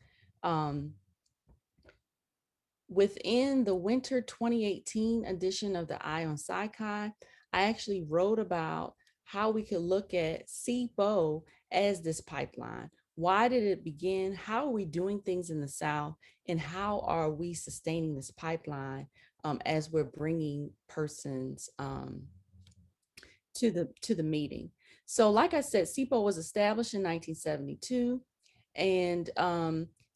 Speaker 7: Within the winter 2018 edition of the Eye on Psychi, I actually wrote about how we could look at SEPO as this pipeline. Why did it begin? How are we doing things in the South? And how are we sustaining this pipeline as we're bringing persons to the meeting? So like I said, SEPO was established in 1972, and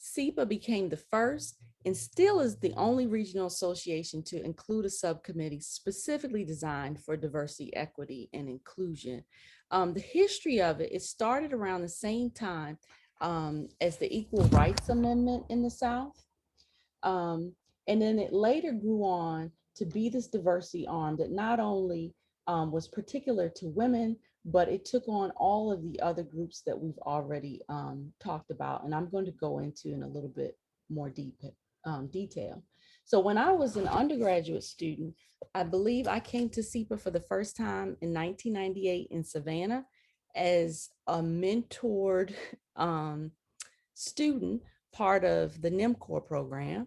Speaker 7: SEPA became the first and still is the only regional association to include a subcommittee specifically designed for diversity, equity, and inclusion. The history of it, it started around the same time as the Equal Rights Amendment in the South. And then it later grew on to be this diversity arm that not only was particular to women, but it took on all of the other groups that we've already talked about. And I'm going to go into in a little bit more detail. So when I was an undergraduate student, I believe I came to SEPA for the first time in 1998 in Savannah as a mentored student, part of the NIMCOR program.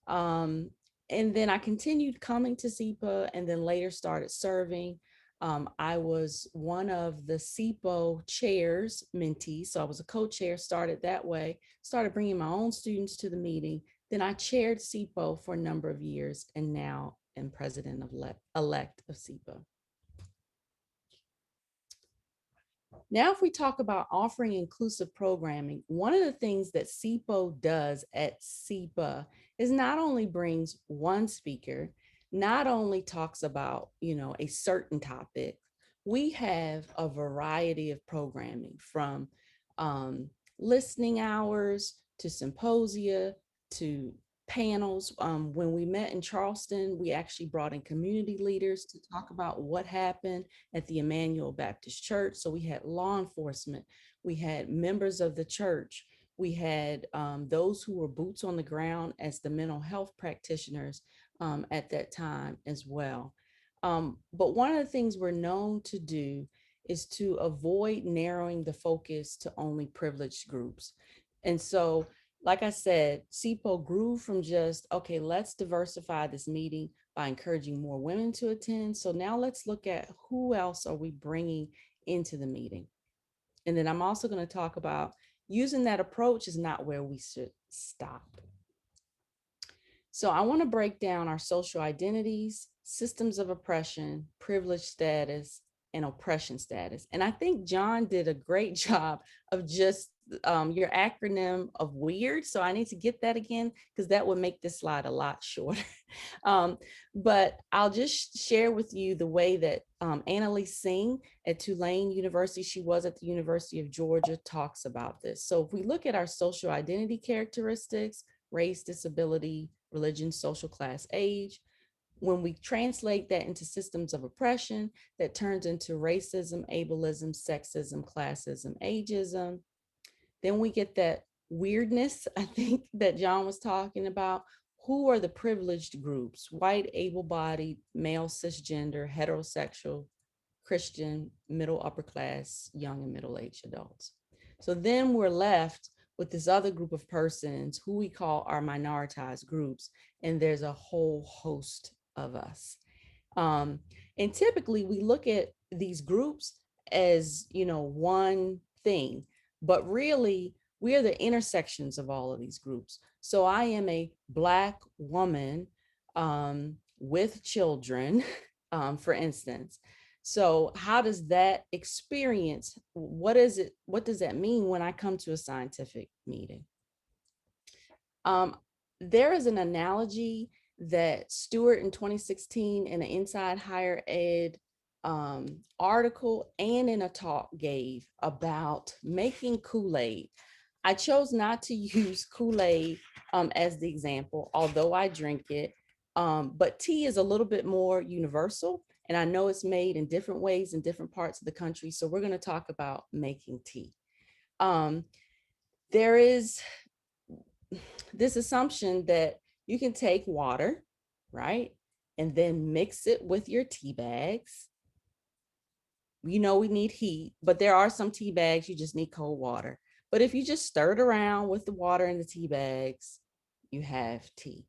Speaker 7: And then I continued coming to SEPA and then later started serving. I was one of the SEPO chairs mentees. So I was a co-chair, started that way, started bringing my own students to the meeting. Then I chaired SEPO for a number of years and now am president-elect of SEPA. Now, if we talk about offering inclusive programming, one of the things that SEPO does at SEPA is not only brings one speaker, not only talks about, a certain topic, we have a variety of programming from listening hours to symposia to panels. When we met in Charleston, we actually brought in community leaders to talk about what happened at the Emmanuel Baptist Church. So we had law enforcement, we had members of the church, we had those who were boots on the ground as the mental health practitioners at that time as well. But one of the things we're known to do is to avoid narrowing the focus to only privileged groups. And so, like I said, SEPO grew from just, okay, let's diversify this meeting by encouraging more women to attend. So now let's look at who else are we bringing into the meeting. And then I'm also going to talk about using that approach is not where we should stop. So I want to break down our social identities, systems of oppression, privilege status, and oppression status. And I think John did a great job of just your acronym of WEIRD. So I need to get that again, because that would make this slide a lot shorter. But I'll just share with you the way that Annalise Singh at Tulane University, she was at the University of Georgia, talks about this. So if we look at our social identity characteristics, race, disability, religion, social class, age, when we translate that into systems of oppression, that turns into racism, ableism, sexism, classism, ageism. Then we get that weirdness, I think, that John was talking about. Who are the privileged groups? White, able-bodied, male, cisgender, heterosexual, Christian, middle, upper class, young and middle-aged adults. So then we're left with this other group of persons who we call our minoritized groups, and there's a whole host of us. And typically we look at these groups as, one thing, but really we are the intersections of all of these groups. So I am a Black woman with children, for instance. So how does that experience, what does that mean when I come to a scientific meeting? There is an analogy that Stewart in 2016 in an Inside Higher Ed article and in a talk gave about making Kool-Aid. I chose not to use Kool-Aid as the example, although I drink it, but tea is a little bit more universal, and I know it's made in different ways in different parts of the country, so we're going to talk about making tea. There is this assumption that you can take water, right, and then mix it with your tea bags. We need heat, but there are some tea bags you just need cold water. But if you just stir it around with the water in the tea bags, you have tea,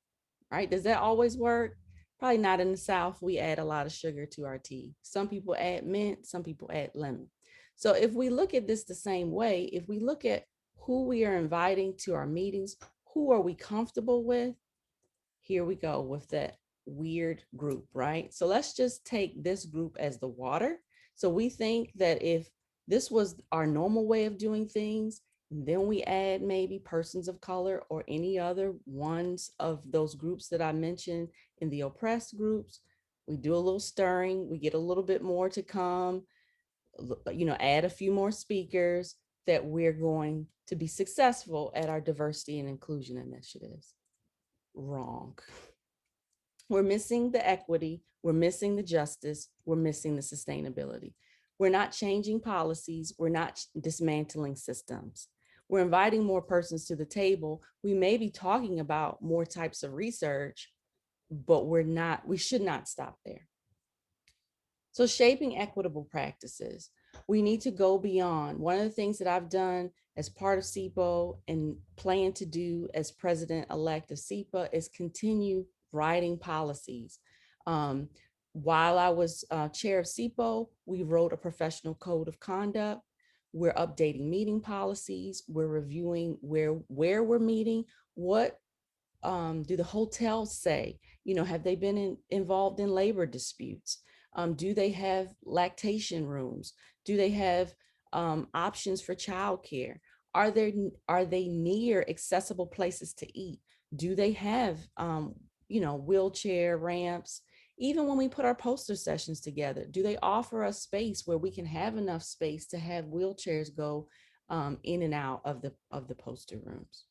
Speaker 7: right? Does that always work? Probably not in the South. We add a lot of sugar to our tea. Some people add mint, some people add lemon. So if we look at this the same way, if we look at who we are inviting to our meetings, who are we comfortable with? Here we go with that weird group, right? So let's just take this group as the water. So we think that if this was our normal way of doing things, and then we add maybe persons of color or any other ones of those groups that I mentioned in the oppressed groups, we do a little stirring, we get a little bit more to come, add a few more speakers, that we're going to be successful at our diversity and inclusion initiatives. Wrong. We're missing the equity, we're missing the justice, we're missing the sustainability. We're not changing policies, we're not dismantling systems. We're inviting more persons to the table. We may be talking about more types of research, but we should not stop there. So shaping equitable practices, we need to go beyond. One of the things that I've done as part of SEPO and plan to do as president-elect of SEPA is continue writing policies. While I was chair of SEPO, we wrote a professional code of conduct. We're updating meeting policies. We're reviewing where we're meeting. What do the hotels say? Have they been involved in labor disputes? Do they have lactation rooms? Do they have options for childcare? Are they near accessible places to eat? Do they have wheelchair ramps? Even when we put our poster sessions together, do they offer us space where we can have enough space to have wheelchairs go in and out of the poster rooms?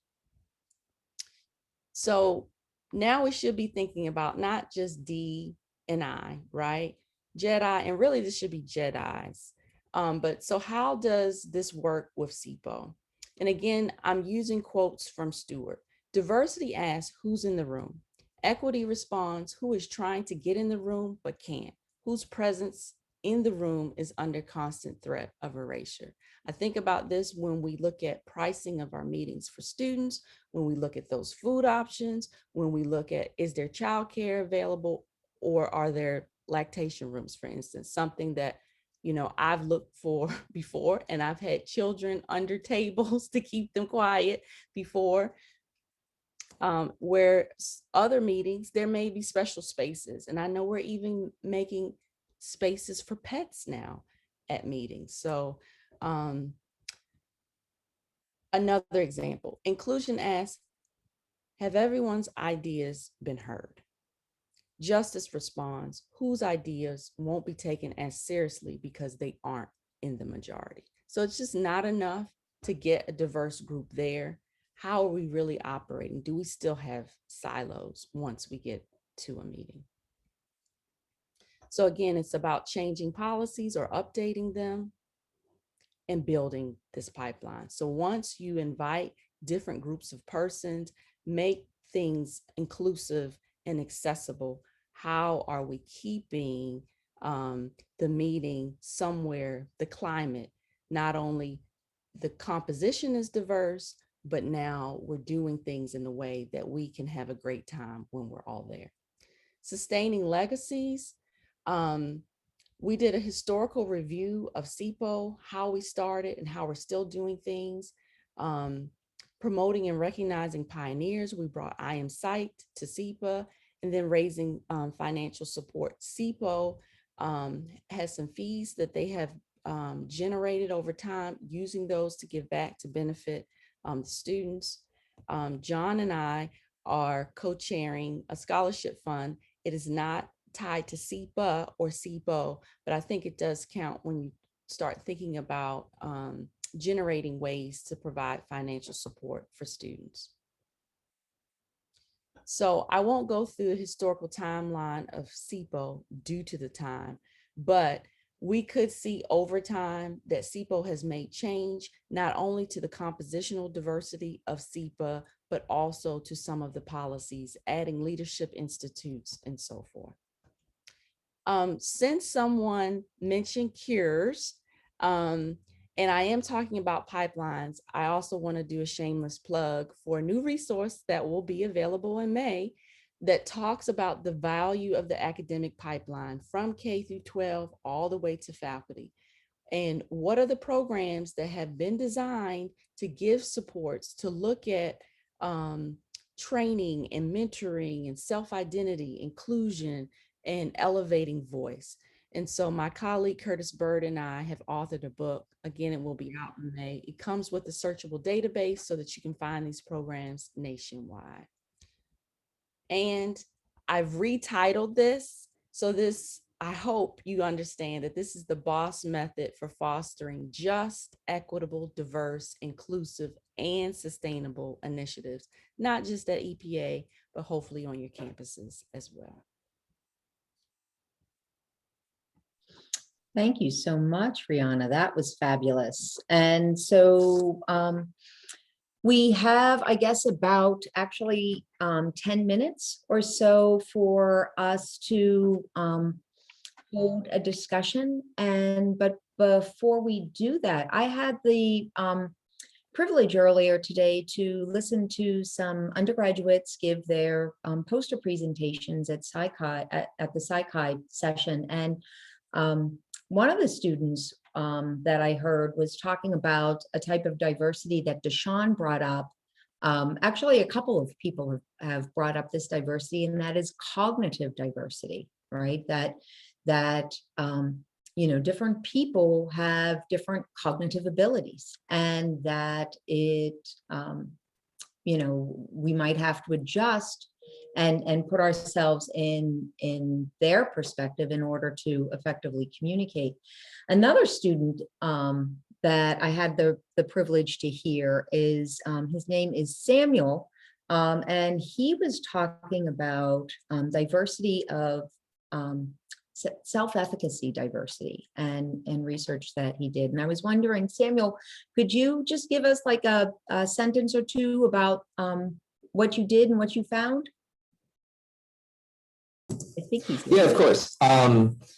Speaker 7: So now we should be thinking about not just D and I, right? Jedi, and really this should be Jedis. But so how does this work with SEPO? And again, I'm using quotes from Stewart. Diversity asks, who's in the room? Equity responds, who is trying to get in the room but can't? Whose presence in the room is under constant threat of erasure? I think about this when we look at pricing of our meetings for students, when we look at those food options, when we look at, is there childcare available, or are there lactation rooms, for instance, something that I've looked for before, and I've had children under tables to keep them quiet before. Where other meetings, there may be special spaces. And I know we're even making spaces for pets now at meetings. So another example, inclusion asks, have everyone's ideas been heard? Justice responds, whose ideas won't be taken as seriously because they aren't in the majority? So it's just not enough to get a diverse group there. How are we really operating? Do we still have silos once we get to a meeting? So again, it's about changing policies or updating them and building this pipeline. So once you invite different groups of persons, make things inclusive and accessible. How are we keeping the meeting somewhere, the climate, not only the composition is diverse, but now we're doing things in a way that we can have a great time when we're all there. Sustaining legacies. We did a historical review of SIPO, how we started and how we're still doing things. Promoting and recognizing pioneers. We brought I Am Sight to SIPA, and then raising financial support. SIPO has some fees that they have generated over time, using those to give back to benefit students. John and I are co-chairing a scholarship fund. It is not tied to SIPA or SIPO, but I think it does count when you start thinking about generating ways to provide financial support for students. So I won't go through the historical timeline of SIPO due to the time, but we could see over time that SIPO has made change, not only to the compositional diversity of SIPA, but also to some of the policies, adding leadership institutes and so forth. Since someone mentioned cures, and I am talking about pipelines, I also want to do a shameless plug for a new resource that will be available in May that talks about the value of the academic pipeline from K through 12 all the way to faculty. And what are the programs that have been designed to give supports to look at training and mentoring and self-identity, inclusion, and elevating voice. And so my colleague Curtis Bird and I have authored a book. Again, it will be out in May. It comes with a searchable database so that you can find these programs nationwide. And I've retitled this. So this, I hope you understand that this is the BOSS method for fostering just, equitable, diverse, inclusive, and sustainable initiatives, not just at EPA, but hopefully on your campuses as well.
Speaker 2: Thank you so much, Rihanna. That was fabulous. And so we have, I guess, about actually 10 minutes or so for us to hold a discussion. But before we do that, I had the privilege earlier today to listen to some undergraduates give their poster presentations at the Psychi session. And one of the students that I heard was talking about a type of diversity that Deshawn brought up. Actually, a couple of people have brought up this diversity, and that is cognitive diversity, right? That you know, different people have different cognitive abilities, and that it, you know, we might have to adjust and put ourselves in their perspective in order to effectively communicate. Another student that I had the privilege to hear is, his name is Samuel, and he was talking about diversity of self-efficacy diversity and research that he did. And I was wondering, Samuel, could you just give us like a sentence or two about what you did and what you found? I think he's
Speaker 8: yeah, of course.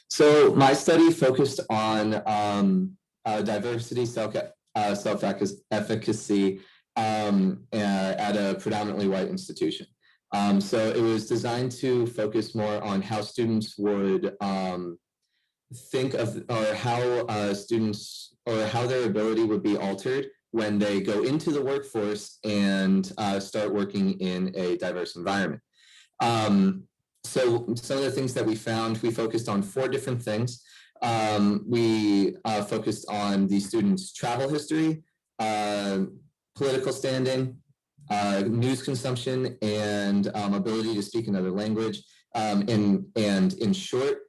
Speaker 8: So my study focused on diversity, self-efficacy at a predominantly white institution. So it was designed to focus more on how students would think of, or how students, or how their ability would be altered when they go into the workforce and start working in a diverse environment. So some of the things that we found, we focused on 4 different things. We focused on the students' travel history, political standing, news consumption, and ability to speak another language. And in short,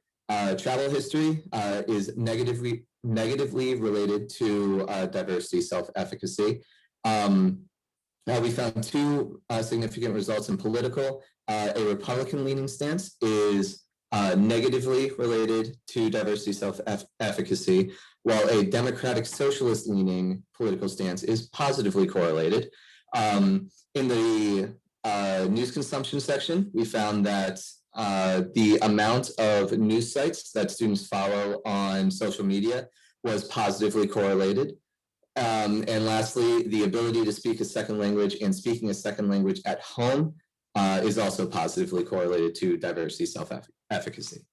Speaker 8: travel history is negatively related to diversity self-efficacy. We found 2 significant results in political. A Republican-leaning stance is negatively related to diversity self-efficacy, while a Democratic socialist-leaning political stance is positively correlated. In the news consumption section, we found that the amount of news sites that students follow on social media was positively correlated. And lastly, the ability to speak a second language and speaking a second language at home is also positively correlated to diversity self-efficacy.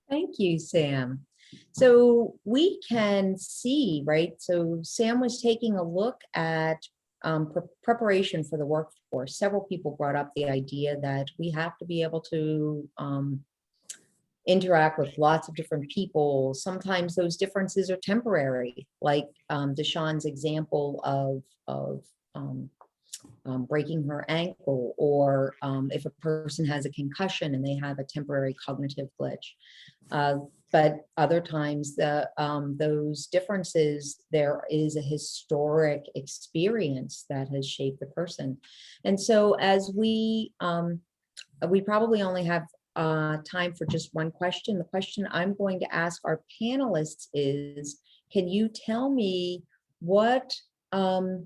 Speaker 2: Thank you, Sam. So we can see, right? So Sam was taking a look at preparation for the workforce. Several people brought up the idea that we have to be able to interact with lots of different people. Sometimes those differences are temporary, like Deshawn's example of breaking her ankle, or if a person has a concussion and they have a temporary cognitive glitch. But other times those differences, there is a historic experience that has shaped the person. And so as we probably only have time for just one question. The question I'm going to ask our panelists is, can you tell me what, as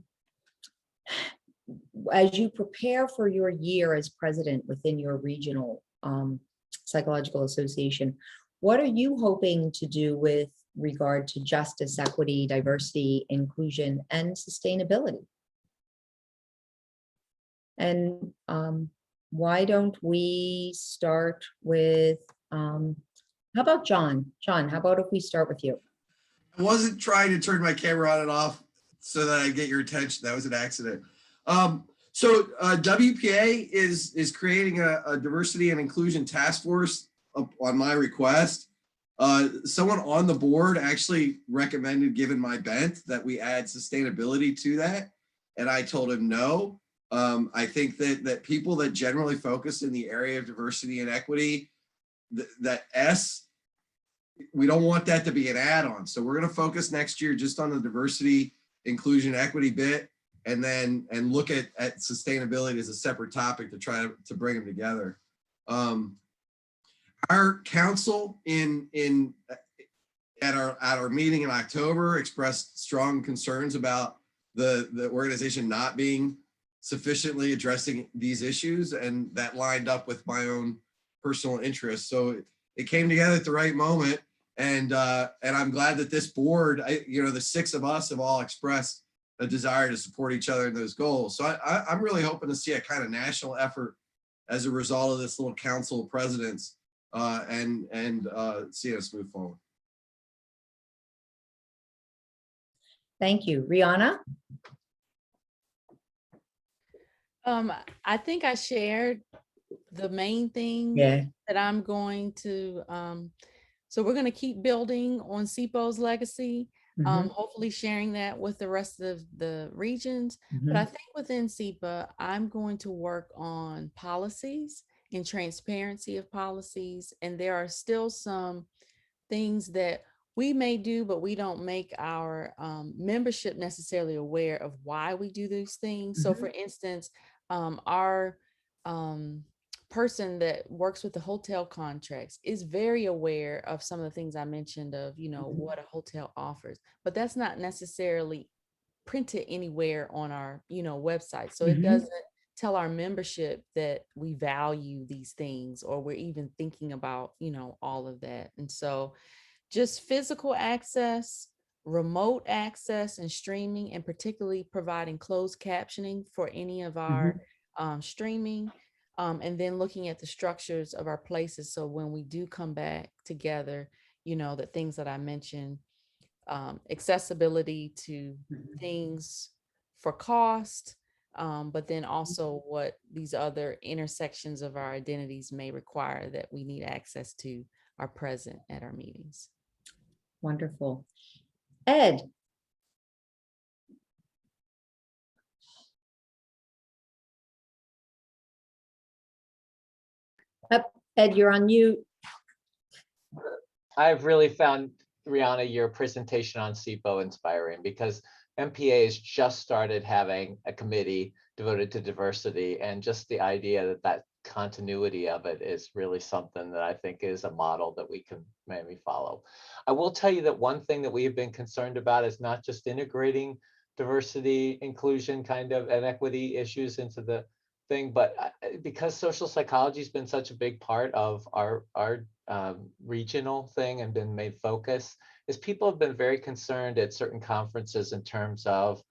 Speaker 2: you prepare for your year as president within your regional psychological association, what are you hoping to do with regard to justice, equity, diversity, inclusion, and sustainability? And why don't we start with, how about John? John, how about if we start with you?
Speaker 6: I wasn't trying to turn my camera on and off so that I get your attention. That was an accident. So WPA is creating a diversity and inclusion task force on my request. Someone on the board actually recommended, given my bent, that we add sustainability to that. And I told him no. I think that people that generally focus in the area of diversity and equity, that S, we don't want that to be an add-on. So we're going to focus next year just on the diversity, inclusion, equity bit, and then look at sustainability as a separate topic to try to bring them together. Our council at our meeting in October expressed strong concerns about the organization not being sufficiently addressing these issues, and that lined up with my own personal interests. So it came together at the right moment, and I'm glad that this board, the six of us have all expressed a desire to support each other in those goals. So I'm really hoping to see a kind of national effort as a result of this little council of presidents, and see us move forward.
Speaker 2: Thank you. Rihanna?
Speaker 7: I think I shared the main thing that I'm going to, so we're going to keep building on SIPO's legacy, hopefully sharing that with the rest of the regions. But I think within SIPA, I'm going to work on policies and transparency of policies. And there are still some things that we may do, but we don't make our membership necessarily aware of why we do those things. So for instance, our person that works with the hotel contracts is very aware of some of the things I mentioned of, what a hotel offers, but that's not necessarily printed anywhere on our, website. So it doesn't tell our membership that we value these things, or we're even thinking about, all of that. And so just physical access, remote access, and streaming, and particularly providing closed captioning for any of our streaming, and then looking at the structures of our places. So when we do come back together, the things that I mentioned, accessibility to things for cost, but then also what these other intersections of our identities may require that we need access to are present at our meetings.
Speaker 2: Wonderful. Ed? Ed, you're on mute.
Speaker 3: I've really found, Rihanna, your presentation on SIPO inspiring, because MPA has just started having a committee devoted to diversity, and just the idea that continuity of it is really something that I think is a model that we can maybe follow. I will tell you that one thing that we have been concerned about is not just integrating diversity, inclusion kind of, and equity issues into the thing. But because social psychology has been such a big part of our regional thing and been made focus, is people have been very concerned at certain conferences in terms of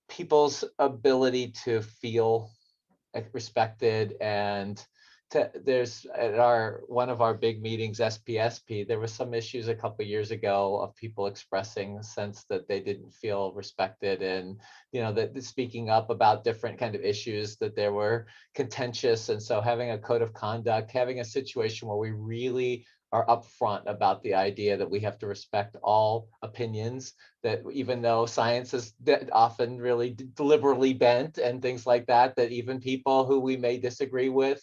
Speaker 3: people's ability to feel respected. And there's at one of our big meetings, SPSP, there was some issues a couple of years ago of people expressing a sense that they didn't feel respected, and that speaking up about different kind of issues that they were contentious. And so having a code of conduct, having a situation where we really are upfront about the idea that we have to respect all opinions, that even though science is often really deliberately bent and things like that, that even people who we may disagree with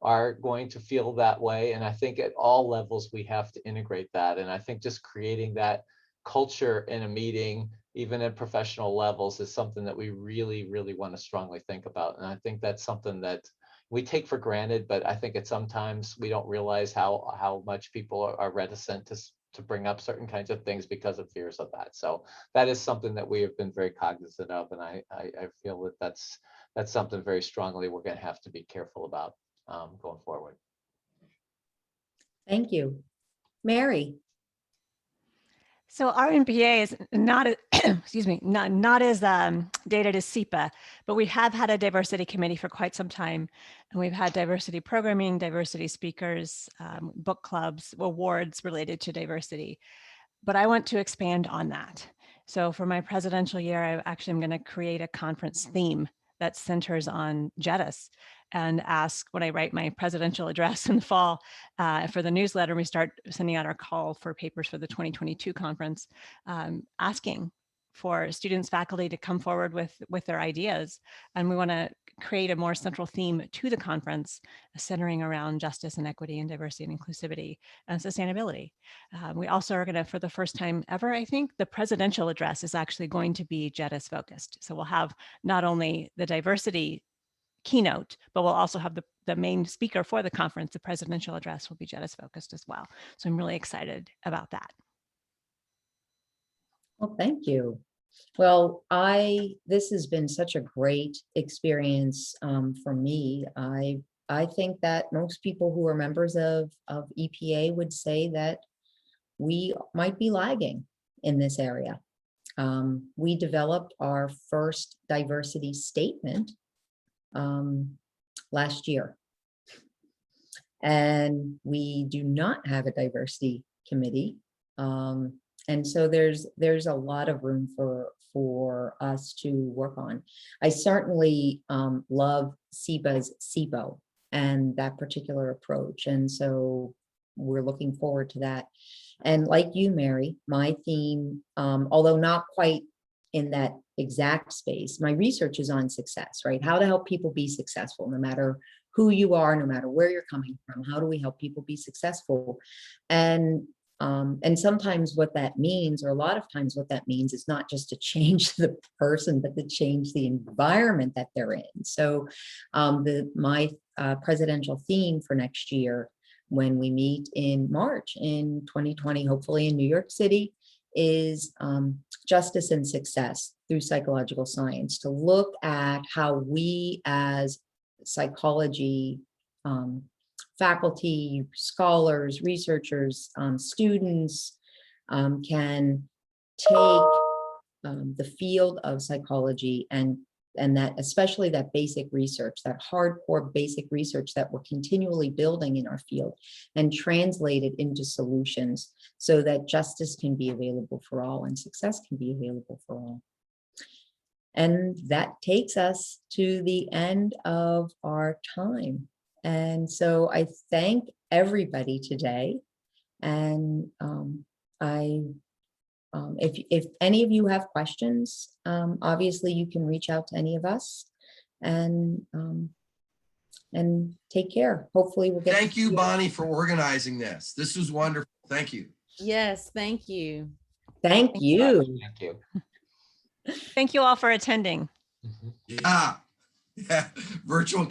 Speaker 3: are going to feel that way. And I think at all levels, we have to integrate that. And I think just creating that culture in a meeting, even at professional levels, is something that we really, really want to strongly think about. And I think that's something that we take for granted, but I think sometimes we don't realize how much people are reticent to bring up certain kinds of things because of fears of that. So that is something that we have been very cognizant of. And I feel that that's something very strongly we're going to have to be careful about going forward.
Speaker 2: Thank you. Mary.
Speaker 5: So our MPA is not, excuse me, not as dated as SEPA, but we have had a diversity committee for quite some time. And we've had diversity programming, diversity speakers, book clubs, awards related to diversity. But I want to expand on that. So for my presidential year, I actually am going to create a conference theme that centers on JEDIS, and ask, when I write my presidential address in the fall for the newsletter, we start sending out our call for papers for the 2022 conference, asking for students, faculty to come forward with their ideas. And we want to create a more central theme to the conference, centering around justice and equity and diversity and inclusivity and sustainability. We also are going to, for the first time ever, I think, the presidential address is actually going to be JEDIS focused. So we'll have not only the diversity keynote, but we'll also have the main speaker for the conference. The presidential address will be JEDIS focused as well. So I'm really excited about that.
Speaker 2: Well, thank you. Well, this has been such a great experience for me. I think that most people who are members of EPA would say that we might be lagging in this area. We developed our first diversity statement last year, and we do not have a diversity committee. And so there's a lot of room for us to work on. I certainly love SEBA's SIBO and that particular approach. And so we're looking forward to that. And like you, Mary, my theme, although not quite in that exact space, my research is on success, right? How to help people be successful, no matter who you are, no matter where you're coming from. How do we help people be successful? And sometimes what that means, or a lot of times what that means, is not just to change the person, but to change the environment that they're in. So my presidential theme for next year, when we meet in March in 2020, hopefully in New York City, is justice and success through psychological science, to look at how we as psychology faculty, scholars, researchers, students can take the field of psychology and that, especially that basic research, that hardcore basic research that we're continually building in our field, and translate it into solutions so that justice can be available for all and success can be available for all. And that takes us to the end of our time. And so I thank everybody today. And if any of you have questions, obviously you can reach out to any of us, and take care. Hopefully we'll get.
Speaker 6: Thank you, Bonnie, for organizing this. This was wonderful. Thank you.
Speaker 7: Yes, thank you.
Speaker 2: Thank you.
Speaker 3: Thank you.
Speaker 5: Thank you all for attending.
Speaker 3: Mhm.
Speaker 6: Yeah. Virtual